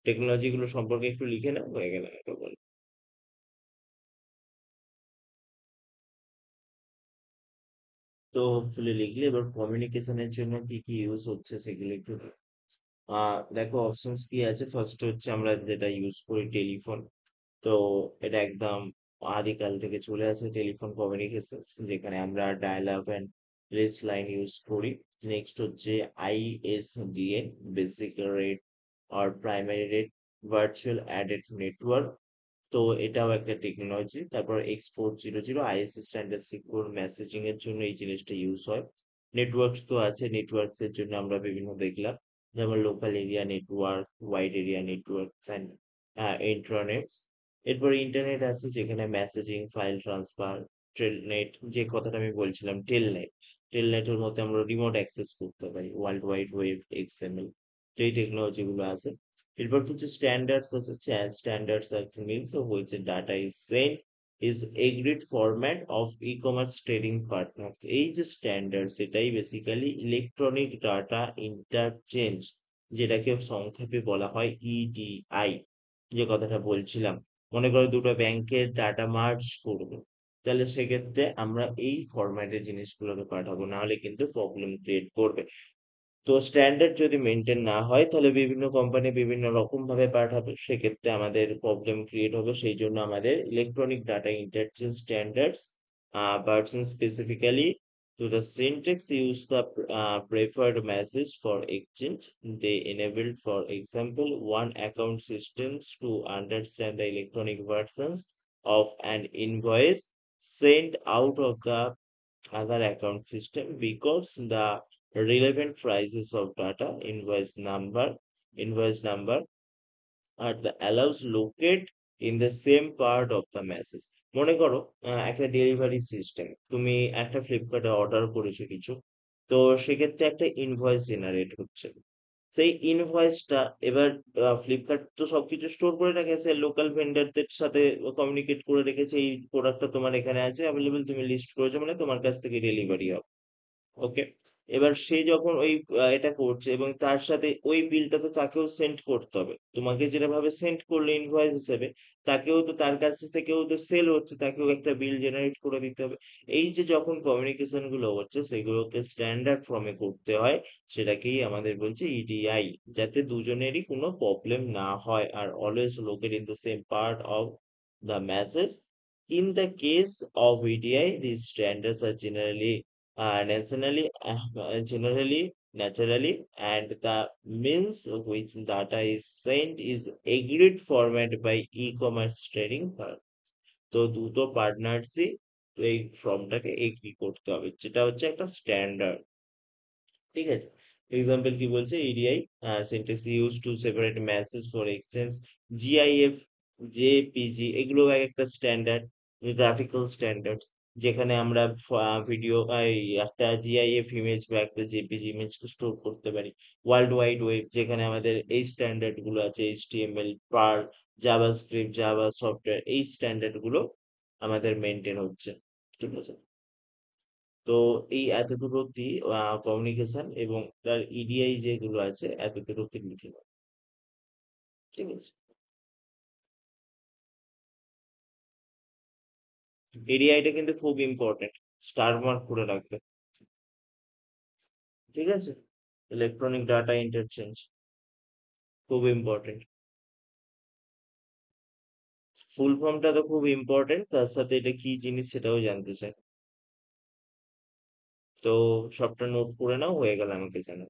টেকনোলজি গুলো সম্পর্কে একটু লিখে নাও, হয়ে গেল এটা বল। তো হোপফুলি লিখলে এবার কমিউনিকেশনের জন্য কি কি ইউজ হচ্ছে সেগুলো একটু দেখো অপশনস কি আছে। ফার্স্ট হচ্ছে আমরা যেটা ইউজ করি টেলিফোন। তো এটা একদম আদিকাল থেকে চলে আসে টেলিফোন কমিউনিকেশন, যেখানে আমরা dial up and leased line use করি। নেক্সট হচ্ছে আইএসডিএন, বেসিক রেট আর primary rate virtual added network. তো এটাও একটা টেকনোলজি। তারপর X400 ISA standard secure messaging এর জন্য এই জিনিসটা ইউজ হয়। নেটওয়ার্কস তো আছে, নেটওয়ার্কস এর জন্য আমরা বিভিন্ন দেখলাম, যেমন local area network, wide area network and intranets. এরপর ইন্টারনেট আছে, যেখানে মেসেজিং, ফাইল ট্রান্সফার, টেলনেট, যে কথাটা আমি বলছিলাম টেলনেট। টেলনেটের মধ্যে আমরা রিমোট অ্যাক্সেস করতে পারি, ওয়ার্ল্ড ওয়াইড ওয়েব, এক্সএমএল। তো এই টেকনোলজি গুলো আছে। এরপর কিছু স্ট্যান্ডার্ডস আছে। Standards are means which data is sent is agreed format of e-commerce trading partners। এই যে স্ট্যান্ডার্ডস, এটাই বেসিক্যালি ইলেকট্রনিক ডাটা ইন্টারচেঞ্জ, যেটাকে সংক্ষেপে বলা হয় ইডিআই। যে কথাটা বলছিলাম, মনে করো দুটো ব্যাংকের ডাটা মার্জ করবো, তাহলে সেক্ষেত্রে আমরা এই ফরম্যাটের জিনিসগুলোকে পাঠাবো, নাহলে কিন্তু প্রবলেম ক্রিয়েট করবে। তো স্ট্যান্ডার্ড যদি মেনটেন না হয়, তাহলে বিভিন্ন কোম্পানি বিভিন্ন রকম ভাবে পাঠাবে, সেক্ষেত্রে আমাদের প্রবলেম ক্রিয়েট হবে। সেই জন্য আমাদের electronic data interchange standards version specifically to the syntax use the preferred message for exchange. They enabled, for example, one account systems to understand the electronic versions of an invoice sent out of the other account system because the relevant prices of data invoice number are the allows locate in the same part of the message। মনে করো একটা delivery system, তুমি একটা ফ্লিপকার্টে order করেছো কিছু, তো সেক্ষেত্রে একটা ইনভয়েস জেনারেট হচ্ছে। সেই ইনভয়েসটা এবার ফ্লিপকার্ট তো সবকিছু স্টোর করে রেখেছে, লোকাল ভেন্ডরদের সাথে কমিউনিকেট করে রেখেছে, এই প্রোডাক্টটা তোমার এখানে আছে অ্যাভেলেবল, তুমি লিস্ট করেছো মানে তোমার কাছ থেকে ডেলিভারি হবে। ওকে, এবার সে যখন ওই এটা করছে এবং তার সাথে ওই বিলটা তো তাকেও সেন্ড করতে হবে, তোমাকে যেভাবে সেন্ড করলো ইনভয়েস হিসেবে, তাকেও তো তার কাছ থেকেও তো সেল হচ্ছে, তাকেও একটা বিল জেনারেট করে দিতে হবে। এই যে যখন কমিউনিকেশন গুলো হচ্ছে সেগুলোকে স্ট্যান্ডার্ড ফর্মে করতে হয়, সেটাকেই আমাদের বলছে ইডিআই, যাতে দুজনেরই কোনো প্রবলেম না হয় are always locate in the same part of the message. In the case of EDI these standards are generally naturally, and the means which data is sent is agreed format by e-commerce trading firm। তো দুটো পার্টনার্সই এই ফর্মটাকে agri করতে হবে, যেটা হচ্ছে একটা standard. ঠিক আছে, এক্সাম্পল কি বলছে, EDI syntax use to separate message for exchange, GIF, JPG, এগুলো এক একটা স্ট্যান্ডার্ড, গ্রাফিক্যাল স্ট্যান্ডার্ডস, যেখানে আমরা ভিডিও একটা জিআইএফ ইমেজ বা একটা জেপিজি ইমেজ স্টোর করতে পারি। ওয়ার্ল্ড ওয়াইড ওয়েব, যেখানে আমাদের এই স্ট্যান্ডার্ড গুলো আছে, HTML, Perl, JavaScript, Java software, এই স্ট্যান্ডার্ড গুলো আমাদের মেনটেন হচ্ছে। ঠিক আছে, তো এই এতটুকু অব্দি কমিউনিকেশন এবং তার ইডিআই যেগুলো আছে এতটুকু অব্দি লিখে নাও। ঠিক আছে। এডিআইটা কিন্তু খুব ইম্পর্টেন্ট, স্টার মার্ক করে রাখবে। ঠিক আছে, ইলেকট্রনিক ডাটা ইন্টারচেঞ্জ খুব ইম্পর্টেন্ট। ফুল ফর্মটা তো খুব ইম্পর্টেন্ট, তার সাথে এটা কি জিনিস সেটাও জানতে চাই। তো সবটা নোট করে নাও, হয়ে গেলে আমাকে জানাও।